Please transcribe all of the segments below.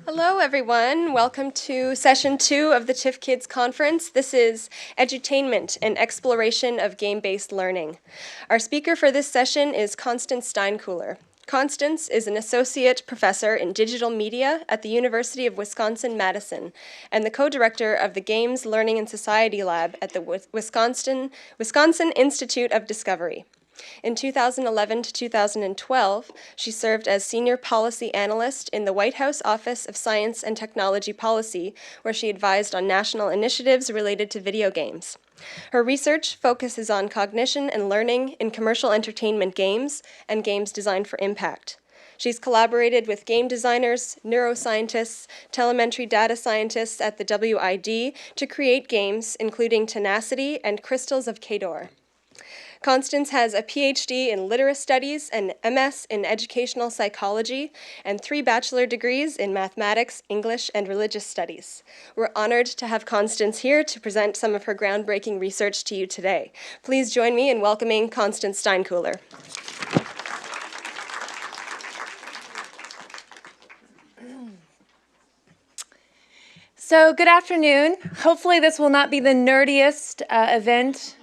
Hello, everyone. Welcome to Session 2 of the TIFF Kids Conference. This is Edutainment, an exploration of game-based learning. Our speaker for this session is Constance Steinkuehler. Constance is an associate professor in digital media at the University of Wisconsin-Madison and the co-director of the Games, Learning, and Society Lab at the Wisconsin Institute of Discovery. In 2011 to 2012, she served as Senior Policy Analyst in the White House Office of Science and Technology Policy, where she advised on national initiatives related to video games. Her research focuses on cognition and learning in commercial entertainment games and games designed for impact. She's collaborated with game designers, neuroscientists, telemetry data scientists at the WID to create games, including Tenacity and Crystals of Cador. Constance has a PhD in literate studies, an MS in educational psychology, and 3 bachelor degrees in mathematics, English, and religious studies. We're honored to have Constance here to present some of her groundbreaking research to you today. Please join me in welcoming Constance Steinkuehler. So, good afternoon. Hopefully this will not be the nerdiest event.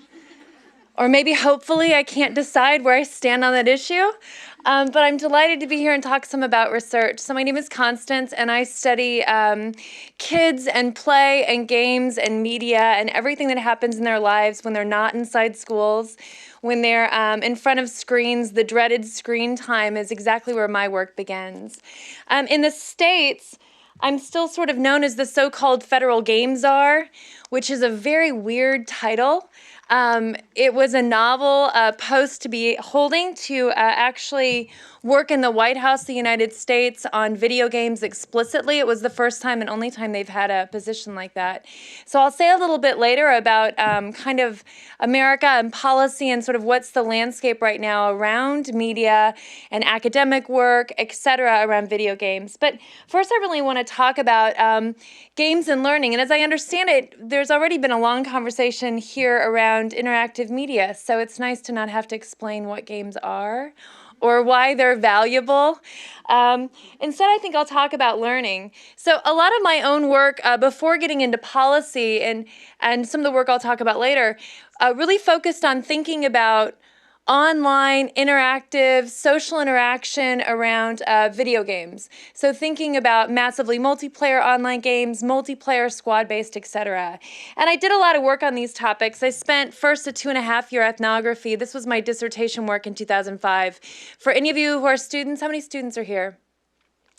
Or maybe, hopefully, I can't decide where I stand on that issue. But I'm delighted to be here and talk some about research. So my name is Constance, and I study kids and play and games and media and everything that happens in their lives when they're not inside schools, when they're in front of screens. The dreaded screen time is exactly where my work begins. In the States, I'm still sort of known as the so-called federal game czar, which is a very weird title. It was a novel post to be holding to actually work in the White House of the United States on video games explicitly. It was the first time and only time they've had a position like that. So I'll say a little bit later about kind of America and policy and sort of what's the landscape right now around media and academic work, et cetera, around video games. But first I really want to talk about games and learning. And as I understand it, there's already been a long conversation here around interactive media. So it's nice to not have to explain what games are or why they're valuable. Instead, I think I'll talk about learning. So a lot of my own work before getting into policy and some of the work I'll talk about later really focused on thinking about online, interactive, social interaction around video games. So thinking about massively multiplayer online games, multiplayer, squad-based, etc. And I did a lot of work on these topics. I spent first a 2.5-year ethnography. This was my dissertation work in 2005. For any of you who are students, how many students are here?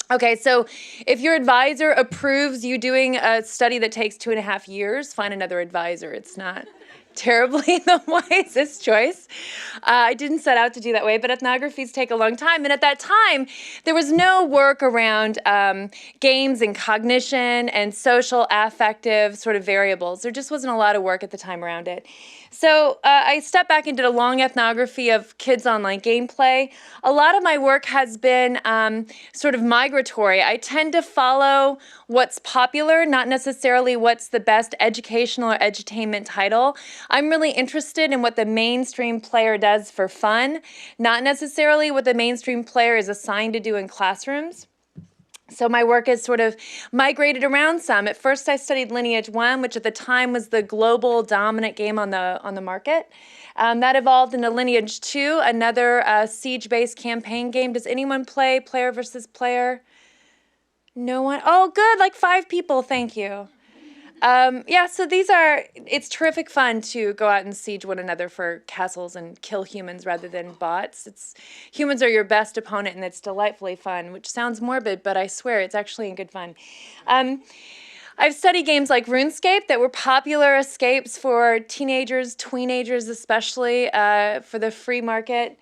Okay, so if your advisor approves you doing a study that takes 2.5 years, find another advisor. It's not terribly the wisest choice. I didn't set out to do that way, but ethnographies take a long time. And at that time, there was no work around games and cognition and social affective sort of variables. There just wasn't a lot of work at the time around it. So I stepped back and did a long ethnography of kids' online gameplay. A lot of my work has been sort of migratory. I tend to follow what's popular, not necessarily what's the best educational or edutainment title. I'm really interested in what the mainstream player does for fun, not necessarily what the mainstream player is assigned to do in classrooms. So my work has sort of migrated around some. At first I studied Lineage 1, which at the time was the global dominant game on the market. That evolved into Lineage 2, another siege-based campaign game. Does anyone play player versus player? No one? Oh, good, like 5 people, thank you. Yeah, so it's terrific fun to go out and siege one another for castles and kill humans rather than bots. Humans are your best opponent, and it's delightfully fun, which sounds morbid, but I swear it's actually good fun. I've studied games like RuneScape that were popular escapes for teenagers, tweenagers especially, for the free market.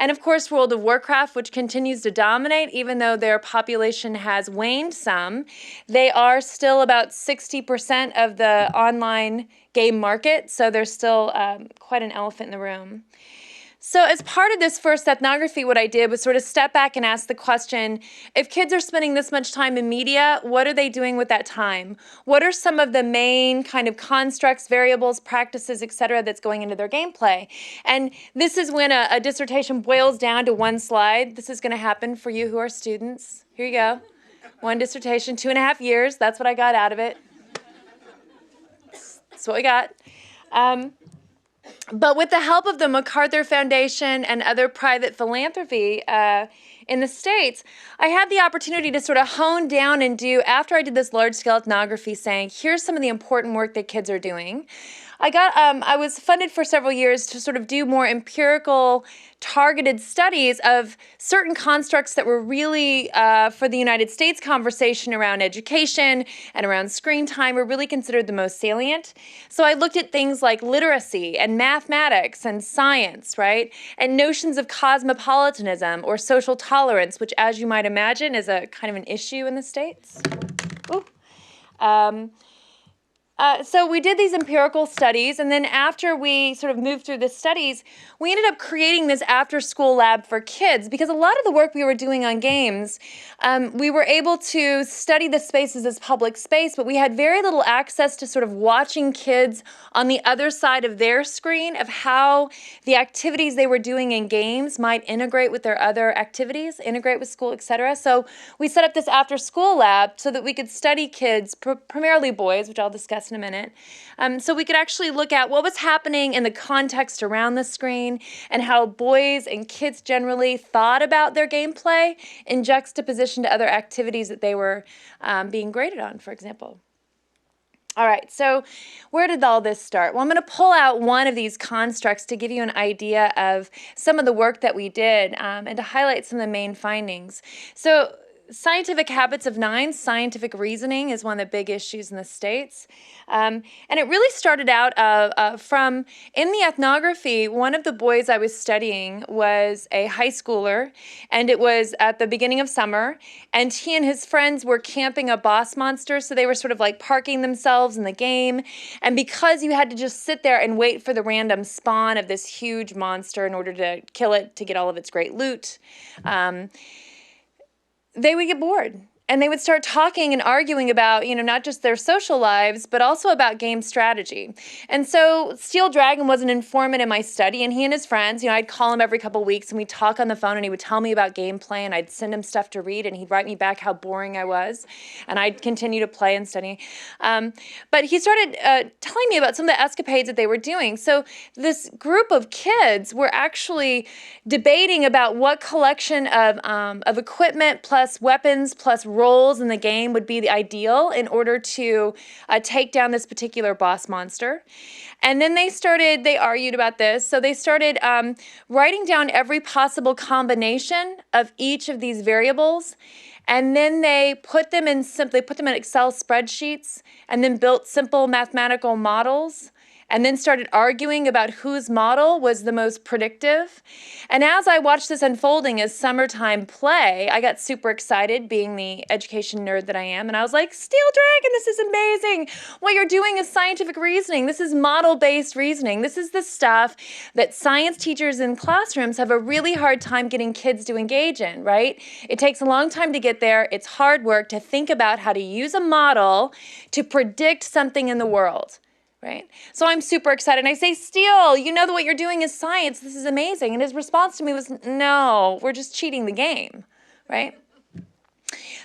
And of course, World of Warcraft, which continues to dominate, even though their population has waned some. They are still about 60% of the online game market, so they're still quite an elephant in the room. So as part of this first ethnography, what I did was sort of step back and ask the question, if kids are spending this much time in media, what are they doing with that time? What are some of the main kind of constructs, variables, practices, et cetera, that's going into their gameplay? And this is when a dissertation boils down to one slide. This is going to happen for you who are students. Here you go. One dissertation, 2.5 years. That's what I got out of it. That's what we got. But with the help of the MacArthur Foundation and other private philanthropy in the States, I had the opportunity to sort of hone down and do, after I did this large-scale ethnography saying, here's some of the important work that kids are doing. I was funded for several years to sort of do more empirical, targeted studies of certain constructs that were really, for the United States conversation around education and around screen time, were really considered the most salient. So I looked at things like literacy and mathematics and science, right? And notions of cosmopolitanism or social tolerance, which, as you might imagine, is a kind of an issue in the States. Ooh. So we did these empirical studies, and then after we sort of moved through the studies, we ended up creating this after-school lab for kids, because a lot of the work we were doing on games, we were able to study the spaces as public space, but we had very little access to sort of watching kids on the other side of their screen of how the activities they were doing in games might integrate with their other activities, integrate with school, etc. So we set up this after-school lab so that we could study kids, primarily boys, which I'll discuss in a minute. So we could actually look at what was happening in the context around the screen and how boys and kids generally thought about their gameplay in juxtaposition to other activities that they were being graded on, for example. All right, so where did all this start? Well, I'm going to pull out one of these constructs to give you an idea of some of the work that we did and to highlight some of the main findings. So scientific habits of 9, scientific reasoning is one of the big issues in the States. And it really started out from, in the ethnography, one of the boys I was studying was a high schooler, and it was at the beginning of summer, and he and his friends were camping a boss monster, so they were sort of like parking themselves in the game, and because you had to just sit there and wait for the random spawn of this huge monster in order to kill it to get all of its great loot, they would get bored, and they would start talking and arguing about, not just their social lives, but also about game strategy. And so Steel Dragon was an informant in my study, and he and his friends, I'd call him every couple of weeks, and we'd talk on the phone, and he would tell me about gameplay, and I'd send him stuff to read, and he'd write me back how boring I was, and I'd continue to play and study. But he started telling me about some of the escapades that they were doing. So this group of kids were actually debating about what collection of equipment plus weapons plus roles in the game would be the ideal in order to take down this particular boss monster. And then they argued about this, so they started writing down every possible combination of each of these variables, and then they put them in Excel spreadsheets, and then built simple mathematical models, and then started arguing about whose model was the most predictive. And as I watched this unfolding as summertime play, I got super excited, being the education nerd that I am, and I was like, Steel Dragon, this is amazing. What you're doing is scientific reasoning. This is model-based reasoning. This is the stuff that science teachers in classrooms have a really hard time getting kids to engage in, right? It takes a long time to get there. It's hard work to think about how to use a model to predict something in the world. Right? So I'm super excited. And I say, Steel, you know that what you're doing is science. This is amazing. And his response to me was, no, we're just cheating the game, right?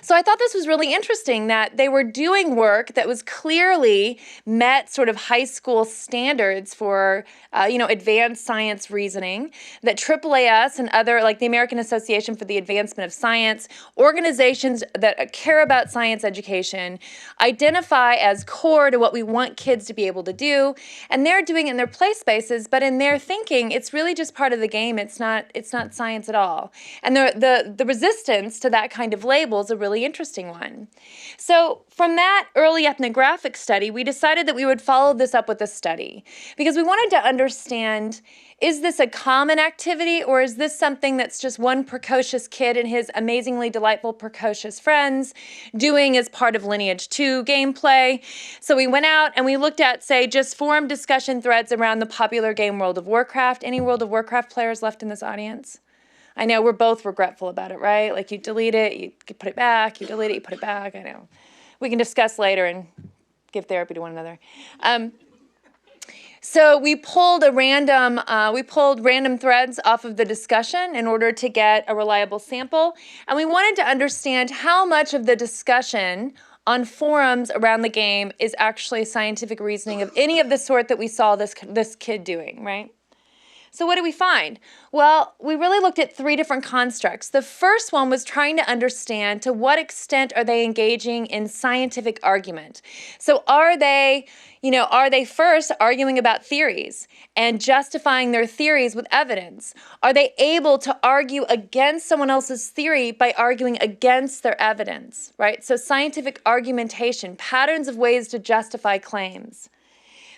So I thought this was really interesting that they were doing work that was clearly met sort of high school standards for, advanced science reasoning, that AAAS and other, like the American Association for the Advancement of Science, organizations that care about science education, identify as core to what we want kids to be able to do. And they're doing it in their play spaces, but in their thinking, it's really just part of the game. It's not science at all. And the resistance to that kind of label is a really interesting one. So from that early ethnographic study, we decided that we would follow this up with a study, because we wanted to understand, is this a common activity, or is this something that's just one precocious kid and his amazingly delightful precocious friends doing as part of Lineage 2 gameplay? So we went out and we looked at, say, just forum discussion threads around the popular game World of Warcraft. Any World of Warcraft players left in this audience? I know we're both regretful about it, right? Like, you delete it, you put it back, you delete it, you put it back. I know. We can discuss later and give therapy to one another. So we pulled random threads off of the discussion in order to get a reliable sample, and we wanted to understand how much of the discussion on forums around the game is actually scientific reasoning of any of the sort that we saw this kid doing, right? So what did we find? Well, we really looked at 3 different constructs. The first one was trying to understand to what extent are they engaging in scientific argument. So are they first arguing about theories and justifying their theories with evidence? Are they able to argue against someone else's theory by arguing against their evidence, right? So scientific argumentation, patterns of ways to justify claims.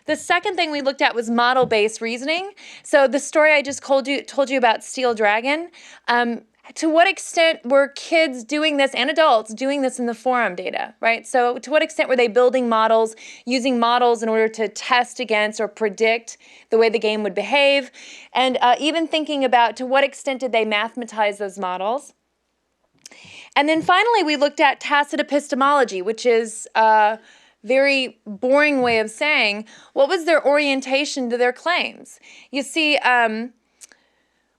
The second thing we looked at was model-based reasoning. So the story I just told you about Steel Dragon, to what extent were kids doing this and adults doing this in the forum data, right? So to what extent were they building models, using models in order to test against or predict the way the game would behave, and even thinking about to what extent did they mathematize those models. And then finally, we looked at tacit epistemology, which is very boring way of saying, what was their orientation to their claims? You see,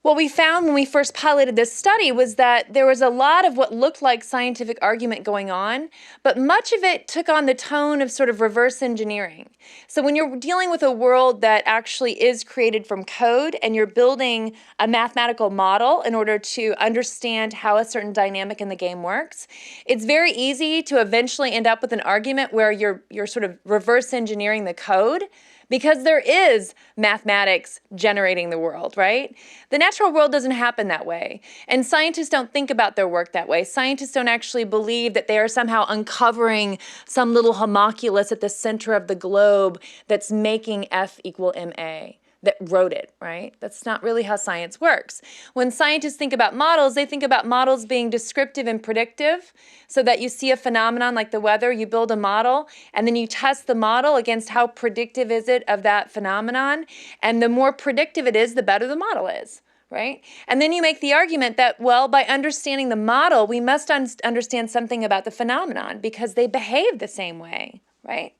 what we found when we first piloted this study was that there was a lot of what looked like scientific argument going on, but much of it took on the tone of sort of reverse engineering. So when you're dealing with a world that actually is created from code and you're building a mathematical model in order to understand how a certain dynamic in the game works, it's very easy to eventually end up with an argument where you're sort of reverse engineering the code, because there is mathematics generating the world, right? The natural world doesn't happen that way. And scientists don't think about their work that way. Scientists don't actually believe that they are somehow uncovering some little homunculus at the center of the globe that's making F equal ma, that wrote it, right? That's not really how science works. When scientists think about models, they think about models being descriptive and predictive, so that you see a phenomenon like the weather, you build a model, and then you test the model against how predictive is it of that phenomenon, and the more predictive it is, the better the model is, right? And then you make the argument that, well, by understanding the model, we must understand something about the phenomenon because they behave the same way, right?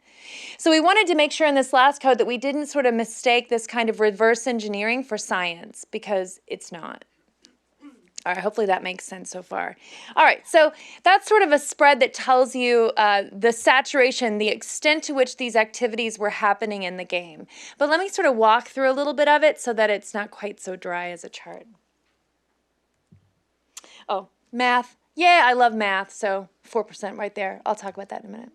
So we wanted to make sure in this last code that we didn't sort of mistake this kind of reverse engineering for science, because it's not. All right, hopefully that makes sense so far. All right, so that's sort of a spread that tells you the saturation, the extent to which these activities were happening in the game. But let me sort of walk through a little bit of it so that it's not quite so dry as a chart. Oh, math. Yeah, I love math, so 4% right there. I'll talk about that in a minute.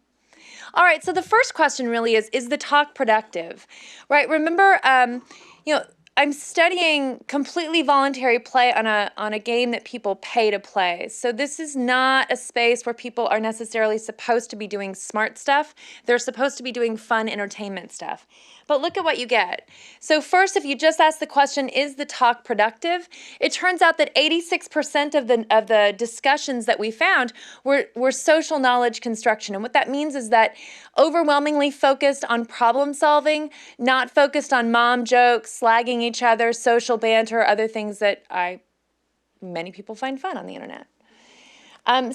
All right, so the first question really is the talk productive, right? Remember, I'm studying completely voluntary play on a game that people pay to play. So this is not a space where people are necessarily supposed to be doing smart stuff. They're supposed to be doing fun entertainment stuff. But look at what you get. So first, if you just ask the question, is the talk productive? It turns out that 86% of the discussions that we found were social knowledge construction. And what that means is that overwhelmingly focused on problem solving, not focused on mom jokes, slagging each other, social banter, other things that many people find fun on the internet.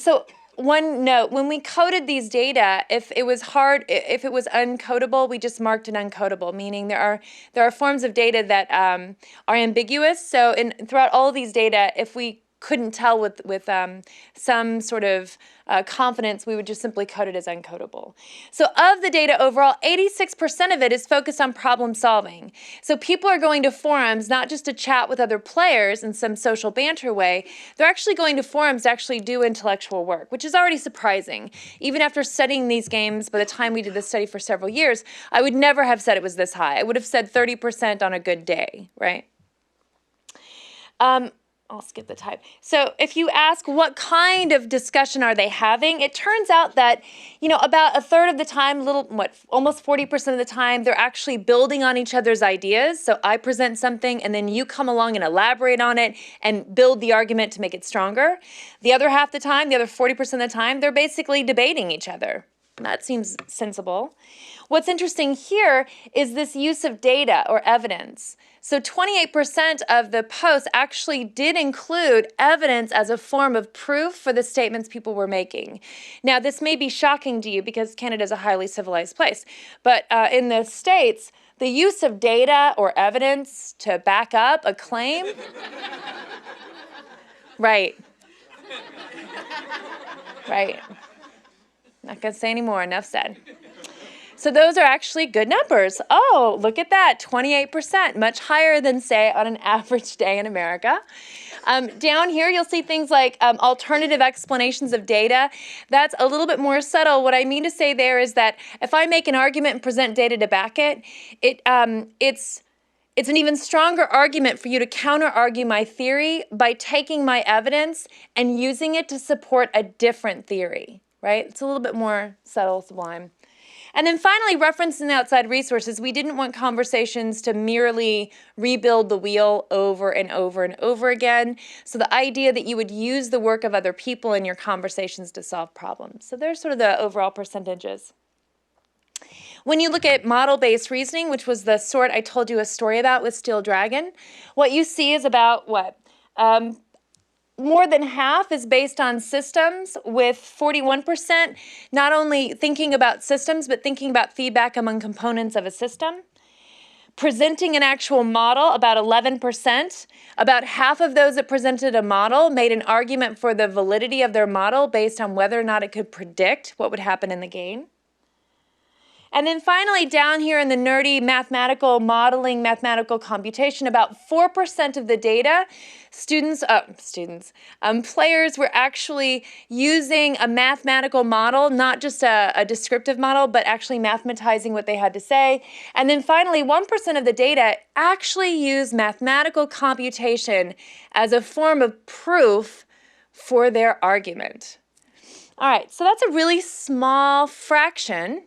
So one note, when we coded these data, if it was uncodable, we just marked it uncodable, meaning there are forms of data that are ambiguous. So throughout all of these data, if we couldn't tell with some sort of confidence, we would just simply code it as uncodable. So of the data overall, 86% of it is focused on problem solving. So people are going to forums not just to chat with other players in some social banter way, they're actually going to forums to actually do intellectual work, which is already surprising. Even after studying these games, by the time we did this study for several years, I would never have said it was this high. I would have said 30% on a good day, right? I'll skip the type. So if you ask what kind of discussion are they having, it turns out that, about a third of the time, almost 40% of the time, they're actually building on each other's ideas. So I present something and then you come along and elaborate on it and build the argument to make it stronger. The other half the time, the other 40% of the time, they're basically debating each other. That seems sensible. What's interesting here is this use of data or evidence. So 28% of the posts actually did include evidence as a form of proof for the statements people were making. Now, this may be shocking to you because Canada is a highly civilized place, but in the States, The use of data or evidence to back up a claim. Right. Right. Not going to say any more. Enough said. So those are actually good numbers. Oh, look at that, 28%, much higher than, say, on an average day in America. Down here, you'll see things like alternative explanations of data. That's a little bit more subtle. What I mean to say there is that if I make an argument and present data to back it, it's an even stronger argument for you to counter-argue my theory by taking my evidence and using it to support a different theory, right? It's a little bit more subtle, sublime. And then finally, referencing outside resources, we didn't want conversations to merely rebuild the wheel over and over and over again. So the idea that you would use the work of other people in your conversations to solve problems. So there's sort of the overall percentages. When you look at model-based reasoning, which was the sort I told you a story about with Steel Dragon, what you see is about what? More than half is based on systems, with 41% not only thinking about systems, but thinking about feedback among components of a system. Presenting an actual model, about 11%. About half of those that presented a model made an argument for the validity of their model based on whether or not it could predict what would happen in the game. And then finally, down here in the nerdy mathematical modeling, mathematical computation, about 4% of the data, players were actually using a mathematical model, not just a descriptive model, but actually mathematizing what they had to say. And then finally, 1% of the data actually used mathematical computation as a form of proof for their argument. All right, so that's a really small fraction.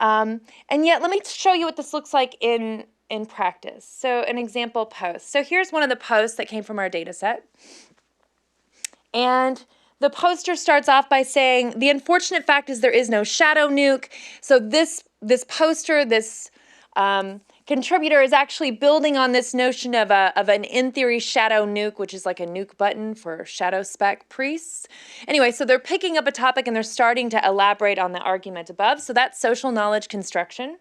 And yet, let me show you what this looks like in practice. So an example post. So here's one of the posts that came from our data set. And the poster starts off by saying, the unfortunate fact is there is no shadow nuke. So this poster, this contributor is actually building on this notion of an in-theory shadow nuke, which is like a nuke button for shadow spec priests. Anyway, so they're picking up a topic and they're starting to elaborate on the argument above. So that's social knowledge construction.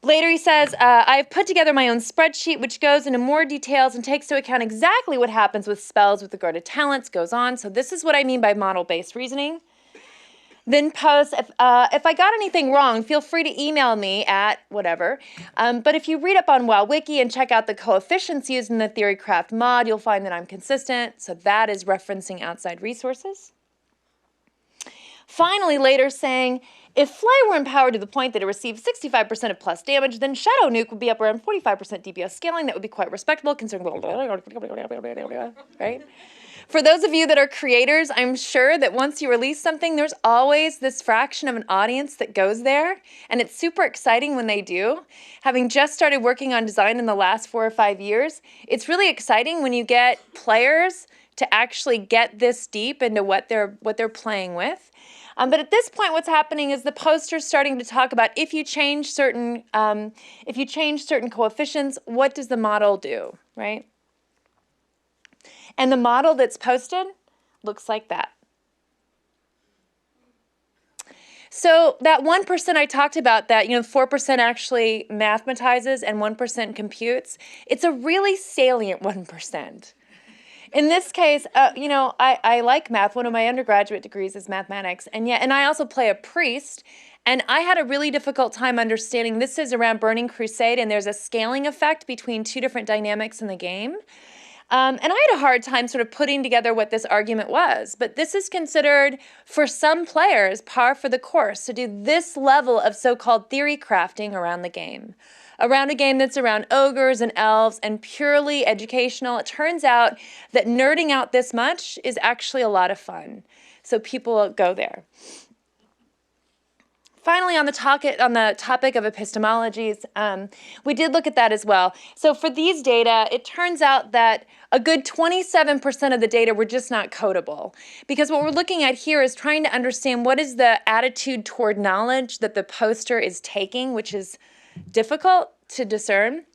Later he says, I've put together my own spreadsheet which goes into more details and takes into account exactly what happens with spells with regard to talents, goes on. So this is what I mean by model-based reasoning. Then post, if I got anything wrong, feel free to email me at whatever. But if you read up on WowWiki and check out the coefficients used in the TheoryCraft mod, you'll find that I'm consistent. So that is referencing outside resources. Finally, later saying, if Flay were empowered to the point that it received 65% of plus damage, then Shadow Nuke would be up around 45% DPS scaling. That would be quite respectable considering, right? For those of you that are creators, I'm sure that once you release something, there's always this fraction of an audience that goes there, and it's super exciting when they do. Having just started working on design in the last 4 or 5 years, it's really exciting when you get players to actually get this deep into what they're playing with. But at this point, what's happening is the poster's starting to talk about if you change certain coefficients, what does the model do, right? And the model that's posted looks like that. So that 1% I talked about, that 4% actually mathematizes and 1% computes, it's a really salient 1%. In this case, I like math. One of my undergraduate degrees is mathematics, and I also play a priest, and I had a really difficult time understanding. This is around Burning Crusade, and there's a scaling effect between 2 different dynamics in the game. And I had a hard time sort of putting together what this argument was, but this is considered, for some players, par for the course to do this level of so-called theory crafting around the game. Around a game that's around ogres and elves and purely educational. It turns out that nerding out this much is actually a lot of fun. So people go there. Finally, on the topic of epistemologies, we did look at that as well. So for these data, it turns out that a good 27% of the data were just not codable. Because what we're looking at here is trying to understand what is the attitude toward knowledge that the poster is taking, which is difficult to discern.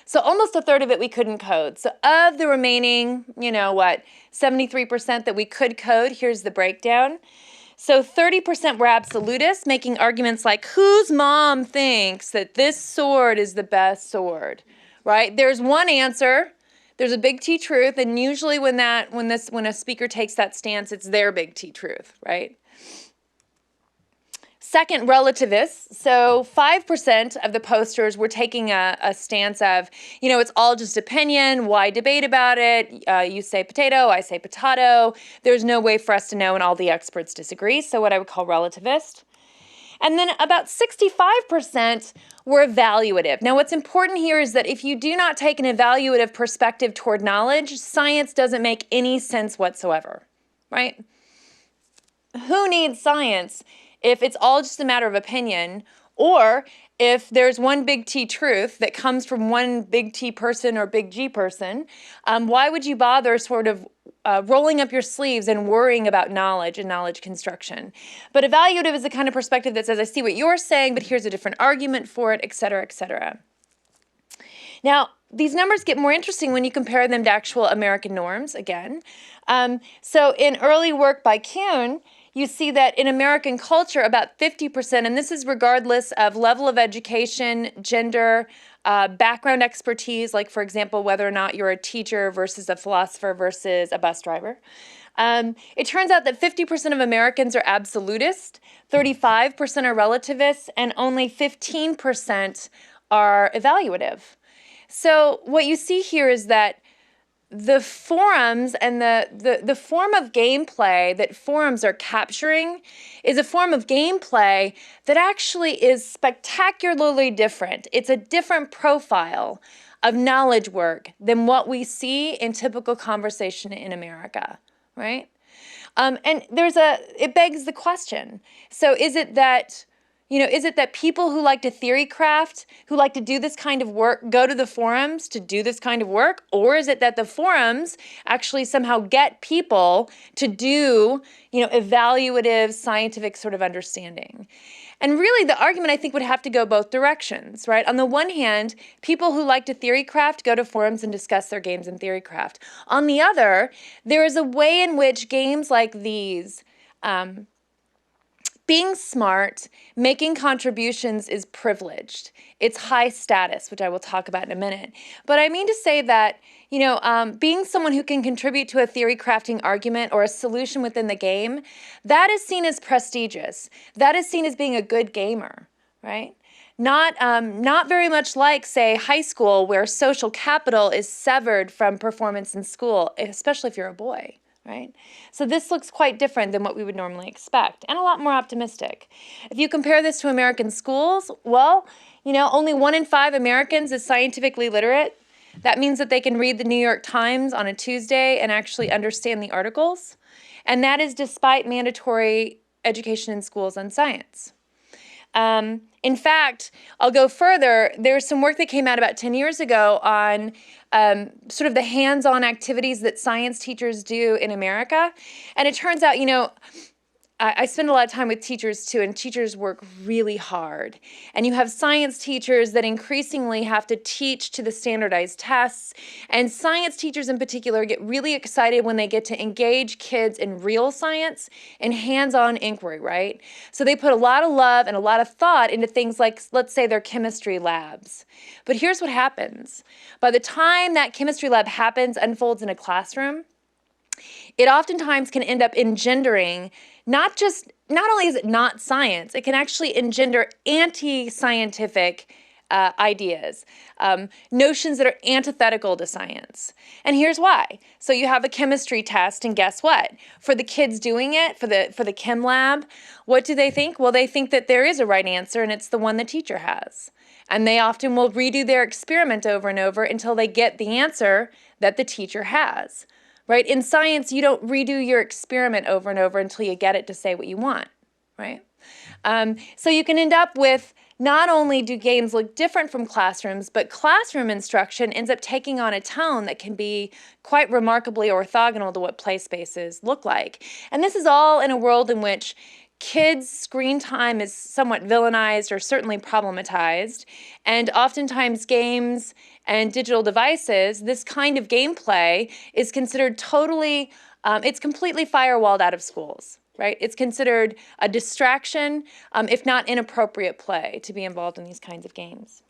So almost a third of it we couldn't code. So of the remaining, 73% that we could code, here's the breakdown. So 30% were absolutists, making arguments like, whose mom thinks that this sword is the best sword, right? There's one answer. There's a big T truth, and usually when a speaker takes that stance, it's their big T truth, right? Second, relativists. So 5% of the posters were taking a stance of, it's all just opinion. Why debate about it? You say potato, I say potato. There's no way for us to know, and all the experts disagree. So what I would call relativist. And then about 65% were evaluative. Now, what's important here is that if you do not take an evaluative perspective toward knowledge, science doesn't make any sense whatsoever, right? Who needs science if it's all just a matter of opinion, or if there's one big T truth that comes from one big T person or big G person? Why would you bother sort of rolling up your sleeves and worrying about knowledge and knowledge construction? But evaluative is the kind of perspective that says, I see what you're saying, but here's a different argument for it, et cetera, et cetera. Now, these numbers get more interesting when you compare them to actual American norms, again. So in early work by Kuhn, you see that in American culture, about 50%, and this is regardless of level of education, gender, background expertise, like, for example, whether or not you're a teacher versus a philosopher versus a bus driver. It turns out that 50% of Americans are absolutist, 35% are relativists, and only 15% are evaluative. So what you see here is that the forums and the form of gameplay that forums are capturing is a form of gameplay that actually is spectacularly different. It's a different profile of knowledge work than what we see in typical conversation in America, right? And it begs the question. So is it that people who like to theory craft, who like to do this kind of work, go to the forums to do this kind of work? Or is it that the forums actually somehow get people to do, evaluative scientific sort of understanding? And really, the argument, I think, would have to go both directions, right? On the one hand, people who like to theory craft go to forums and discuss their games in theory craft. On the other, there is a way in which games like these, being smart, making contributions is privileged. It's high status, which I will talk about in a minute. But I mean to say that, being someone who can contribute to a theory crafting argument or a solution within the game, that is seen as prestigious. That is seen as being a good gamer, right? Not very much like, say, high school, where social capital is severed from performance in school, especially if you're a boy. Right? So this looks quite different than what we would normally expect, and a lot more optimistic. If you compare this to American schools, well, only 1 in 5 Americans is scientifically literate. That means that they can read the New York Times on a Tuesday and actually understand the articles. And that is despite mandatory education in schools on science. In fact, I'll go further. There's some work that came out about 10 years ago on sort of the hands-on activities that science teachers do in America. And it turns out, I spend a lot of time with teachers too, and teachers work really hard. And you have science teachers that increasingly have to teach to the standardized tests. And science teachers in particular get really excited when they get to engage kids in real science and hands-on inquiry, right? So they put a lot of love and a lot of thought into things like, let's say, their chemistry labs. But here's what happens. By the time that chemistry lab unfolds in a classroom, it oftentimes can end up engendering not only is it not science, it can actually engender anti-scientific ideas, notions that are antithetical to science. And here's why. So you have a chemistry test, and guess what? For the kids doing it, for the chem lab, what do they think? Well, they think that there is a right answer, and it's the one the teacher has. And they often will redo their experiment over and over until they get the answer that the teacher has. Right? In science, you don't redo your experiment over and over until you get it to say what you want, right? So you can end up with, not only do games look different from classrooms, but classroom instruction ends up taking on a tone that can be quite remarkably orthogonal to what play spaces look like. And this is all in a world in which kids' screen time is somewhat villainized or certainly problematized, and oftentimes games and digital devices, this kind of gameplay is considered totally, it's completely firewalled out of schools, right? It's considered a distraction, if not inappropriate play, to be involved in these kinds of games.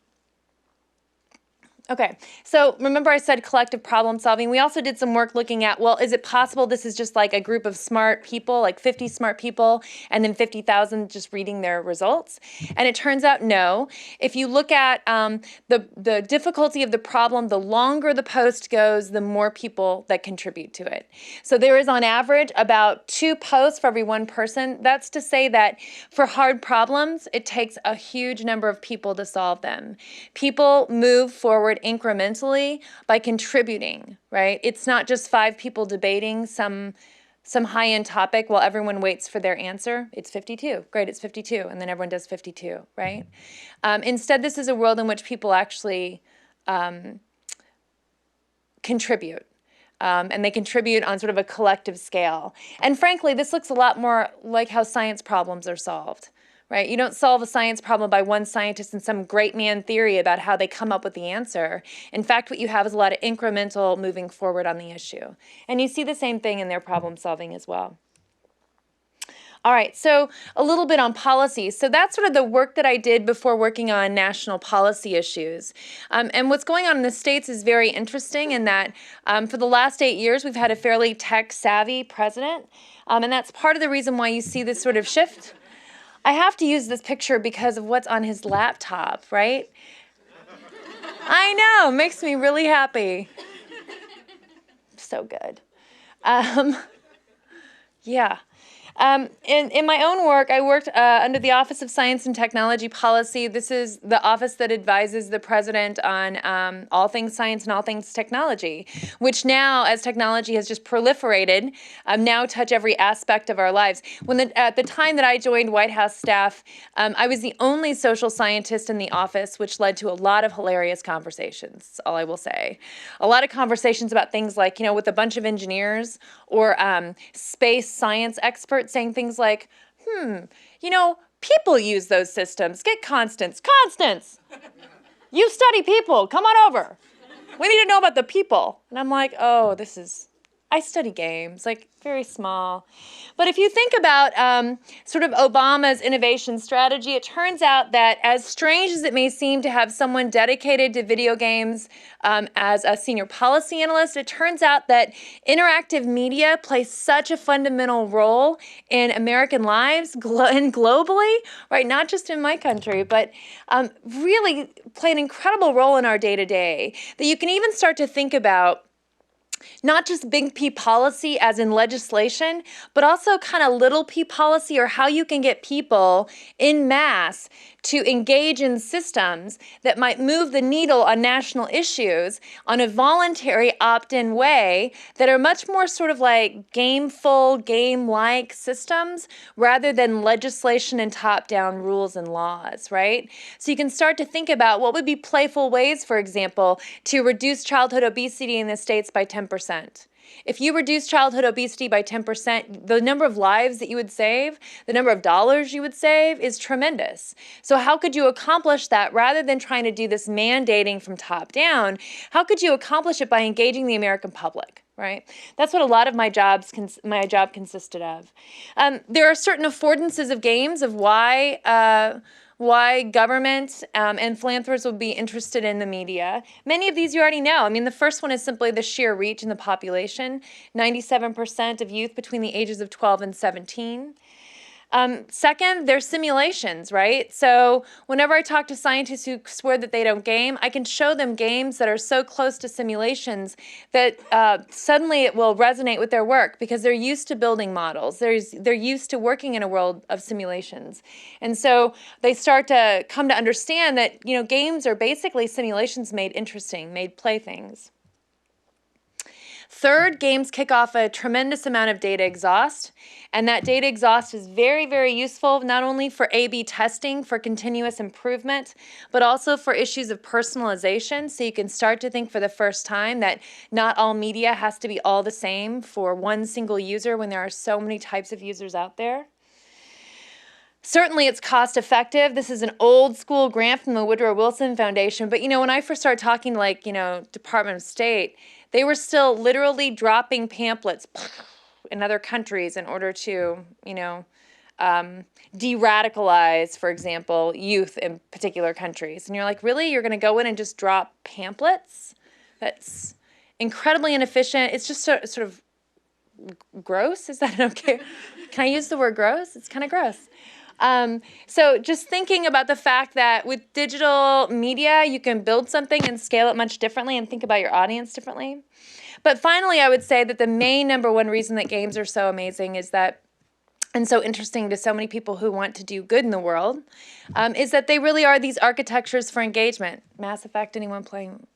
Okay, so remember I said collective problem solving. We also did some work looking at, well, is it possible this is just like a group of smart people, like 50 smart people, and then 50,000 just reading their results? And it turns out no. If you look at the difficulty of the problem, the longer the post goes, the more people that contribute to it. So there is on average about 2 posts for every 1 person. That's to say that for hard problems, it takes a huge number of people to solve them. People move forward incrementally by contributing, right? It's not just 5 people debating some high-end topic while everyone waits for their answer. It's 52. Great, it's 52. And then everyone does 52, right? Instead, this is a world in which people actually contribute. And they contribute on sort of a collective scale. And frankly, this looks a lot more like how science problems are solved. Right? You don't solve a science problem by one scientist and some great man theory about how they come up with the answer. In fact, what you have is a lot of incremental moving forward on the issue. And you see the same thing in their problem solving as well. All right, so a little bit on policy. So that's sort of the work that I did before working on national policy issues. And what's going on in the States is very interesting in that for the last 8 years, we've had a fairly tech-savvy president. And that's part of the reason why you see this sort of shift. I have to use this picture because of what's on his laptop, right? I know, makes me really happy. So good. Yeah. In my own work, I worked under the Office of Science and Technology Policy. This is the office that advises the president on all things science and all things technology, which now, as technology has just proliferated, now touch every aspect of our lives. At the time that I joined White House staff, I was the only social scientist in the office, which led to a lot of hilarious conversations, that's all I will say. A lot of conversations about things like, with a bunch of engineers or space science experts saying things like, people use those systems. Get Constance. Constance! You study people. Come on over. We need to know about the people. And I'm like, oh, I study games, like very small. But if you think about sort of Obama's innovation strategy, it turns out that as strange as it may seem to have someone dedicated to video games as a senior policy analyst, it turns out that interactive media plays such a fundamental role in American lives and globally, right? Not just in my country, but really play an incredible role in our day-to-day, that you can even start to think about not just big P policy as in legislation, but also kind of little p policy, or how you can get people in mass to engage in systems that might move the needle on national issues on a voluntary opt-in way that are much more sort of like gameful, game-like systems rather than legislation and top-down rules and laws, right? So you can start to think about what would be playful ways, for example, to reduce childhood obesity in the States by 10%. If you reduce childhood obesity by 10%, the number of lives that you would save, the number of dollars you would save is tremendous. So how could you accomplish that rather than trying to do this mandating from top down? How could you accomplish it by engaging the American public? Right? That's what a lot of my job consisted of. There are certain affordances of games of why government and philanthropists would be interested in the media. Many of these you already know. I mean, the first one is simply the sheer reach in the population. 97% of youth between the ages of 12 and 17. Second, there's simulations, right? So whenever I talk to scientists who swear that they don't game, I can show them games that are so close to simulations that suddenly it will resonate with their work because they're used to building models. They're used to working in a world of simulations. And so they start to come to understand that, games are basically simulations made interesting, made playthings. Third, games kick off a tremendous amount of data exhaust, and that data exhaust is very, very useful not only for A/B testing, for continuous improvement, but also for issues of personalization, so you can start to think for the first time that not all media has to be all the same for one single user when there are so many types of users out there. Certainly it's cost effective. This is an old school grant from the Woodrow Wilson Foundation, but when I first started talking Department of State, they were still literally dropping pamphlets in other countries in order to, de-radicalize, for example, youth in particular countries. And you're like, really? You're going to go in and just drop pamphlets? That's incredibly inefficient. It's just sort of gross. Is that okay? Can I use the word gross? It's kind of gross. So just thinking about the fact that with digital media, you can build something and scale it much differently and think about your audience differently. But finally, I would say that the main number one reason that games are so amazing is that, and so interesting to so many people who want to do good in the world, is that they really are these architectures for engagement. Mass Effect, anyone playing?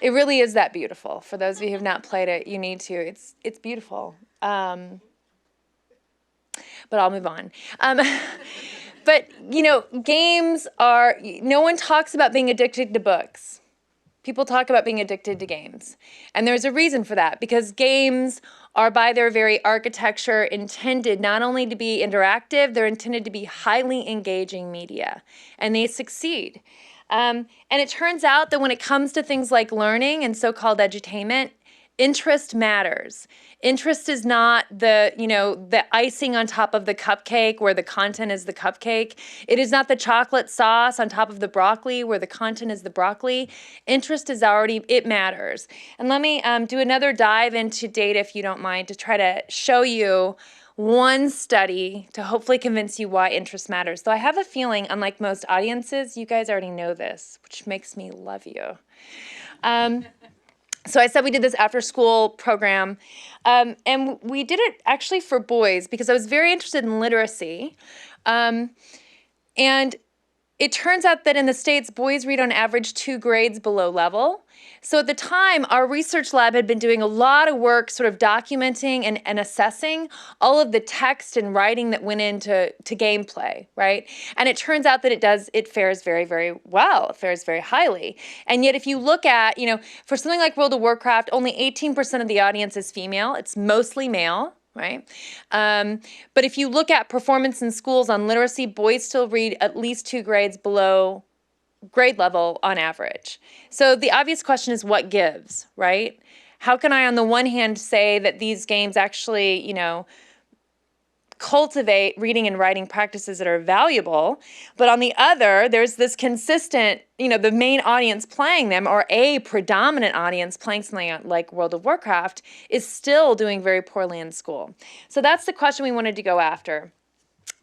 It really is that beautiful. For those of you who have not played it, you need to. It's beautiful. But I'll move on. But, games are, no one talks about being addicted to books. People talk about being addicted to games. And there's a reason for that, because games are by their very architecture intended not only to be interactive, they're intended to be highly engaging media. And they succeed. And it turns out that when it comes to things like learning and so-called edutainment, interest matters. Interest is not the icing on top of the cupcake where the content is the cupcake. It is not the chocolate sauce on top of the broccoli where the content is the broccoli. Interest is it matters. And let me do another dive into data, if you don't mind, to try to show you one study to hopefully convince you why interest matters. Though I have a feeling, unlike most audiences, you guys already know this, which makes me love you. So I said we did this after-school program, and we did it actually for boys because I was very interested in literacy. And it turns out that in the States, boys read on average 2 grades below level. So at the time, our research lab had been doing a lot of work sort of documenting and assessing all of the text and writing that went into gameplay, right? And it turns out that it fares very, very well. It fares very highly. And yet if you look at, for something like World of Warcraft, only 18% of the audience is female. It's mostly male. Right? But if you look at performance in schools on literacy, boys still read at least 2 grades below grade level on average. So the obvious question is what gives, right? How can I, on the one hand, say that these games actually, cultivate reading and writing practices that are valuable, but on the other, there's this consistent, the main audience playing them, or a predominant audience playing something like World of Warcraft, is still doing very poorly in school. So that's the question we wanted to go after.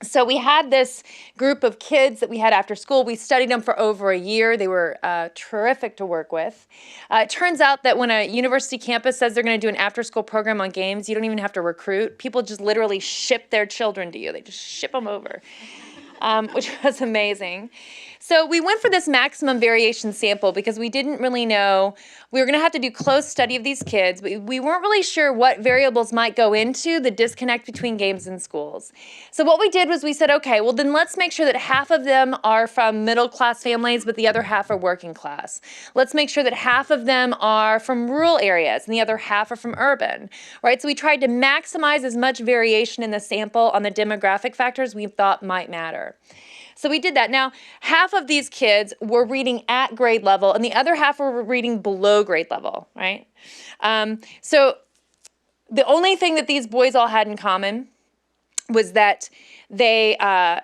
So we had this group of kids that we had after school. We studied them for over a year. They were terrific to work with. It turns out that when a university campus says they're going to do an after-school program on games, you don't even have to recruit. People just literally ship their children to you. They just ship them over, which was amazing. So we went for this maximum variation sample because we didn't really know. We were going to have to do close study of these kids, but we weren't really sure what variables might go into the disconnect between games and schools. So what we did was we said, okay, well then let's make sure that half of them are from middle-class families, but the other half are working class. Let's make sure that half of them are from rural areas and the other half are from urban, right? So we tried to maximize as much variation in the sample on the demographic factors we thought might matter. So we did that. Now, half of these kids were reading at grade level, and the other half were reading below grade level, right? So the only thing that these boys all had in common was that they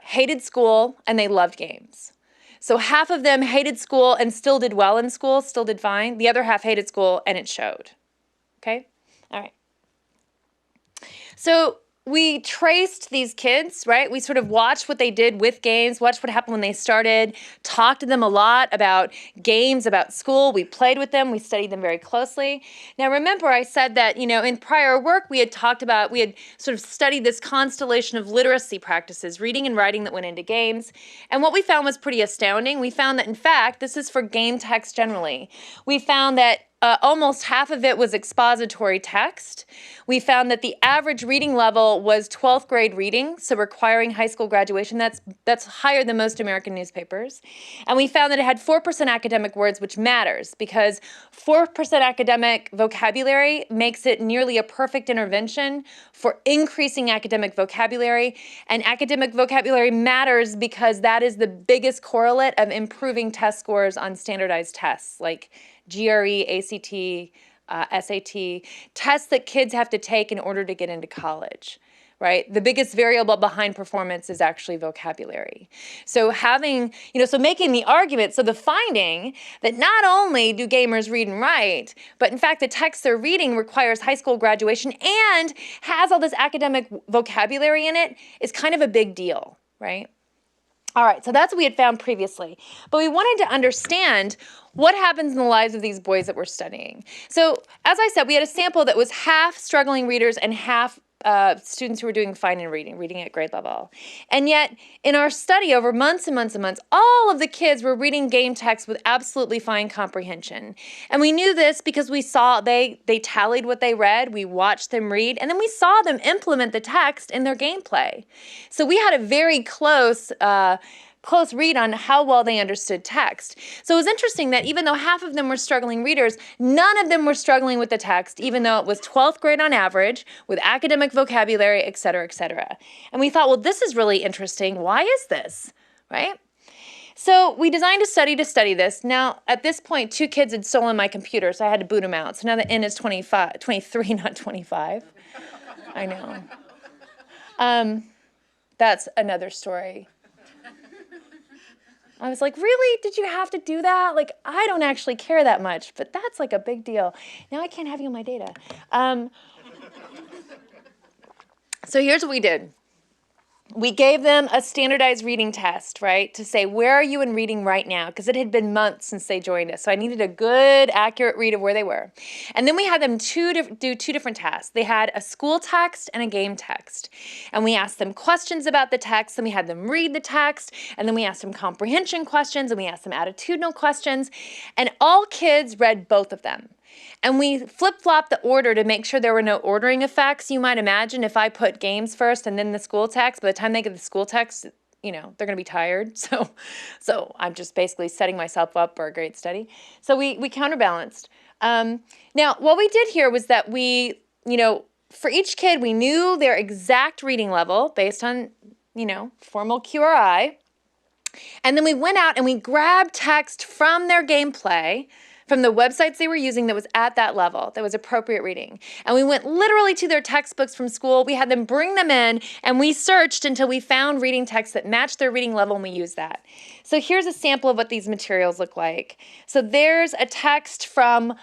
hated school and they loved games. So half of them hated school and still did well in school, still did fine. The other half hated school, and it showed. Okay? All right. So we traced these kids, right? We sort of watched what they did with games, watched what happened when they started, talked to them a lot about games, about school. We played with them. We studied them very closely. Now, remember, I said that, in prior work, we had sort of studied this constellation of literacy practices, reading and writing that went into games. And what we found was pretty astounding. We found that, in fact, this is for game text generally. We found that almost half of it was expository text. We found that the average reading level was 12th grade reading, so requiring high school graduation. That's higher than most American newspapers. And we found that it had 4% academic words, which matters because 4% academic vocabulary makes it nearly a perfect intervention for increasing academic vocabulary. And academic vocabulary matters because that is the biggest correlate of improving test scores on standardized tests like GRE, ACT, SAT, tests that kids have to take in order to get into college. Right? The biggest variable behind performance is actually vocabulary. So making the argument, so the finding that not only do gamers read and write, but in fact the text they're reading requires high school graduation and has all this academic vocabulary in it is kind of a big deal, right? All right, so that's what we had found previously. But we wanted to understand what happens in the lives of these boys that we're studying. So as I said, we had a sample that was half struggling readers and half students who were doing fine in reading at grade level. And yet, in our study over months and months and months, all of the kids were reading game text with absolutely fine comprehension. And we knew this because we saw they tallied what they read, we watched them read, and then we saw them implement the text in their gameplay. So we had a very close read on how well they understood text. So it was interesting that even though half of them were struggling readers, none of them were struggling with the text, even though it was 12th grade on average, with academic vocabulary, et cetera, et cetera. And we thought, well, this is really interesting. Why is this, right? So we designed a study to study this. Now, at this point, 2 kids had stolen my computer, so I had to boot them out. So now the N is 23, not 25. I know. That's another story. I was like, really? Did you have to do that? Like, I don't actually care that much, but that's like a big deal. Now I can't have you on my data. So here's what we did. We gave them a standardized reading test, right, to say, where are you in reading right now? Because it had been months since they joined us, so I needed a good, accurate read of where they were. And then we had them do 2 different tasks. They had a school text and a game text. And we asked them questions about the text, and we had them read the text, and then we asked them comprehension questions, and we asked them attitudinal questions, and all kids read both of them. And we flip-flopped the order to make sure there were no ordering effects. You might imagine if I put games first and then the school text, by the time they get the school text, they're going to be tired. So I'm just basically setting myself up for a great study. So we counterbalanced. Now, what we did here was that we, for each kid, we knew their exact reading level based on, formal QRI. And then we went out and we grabbed text from their gameplay, from the websites they were using that was at that level, that was appropriate reading. And we went literally to their textbooks from school. We had them bring them in, and we searched until we found reading text that matched their reading level, and we used that. So here's a sample of what these materials look like. So there's a text from,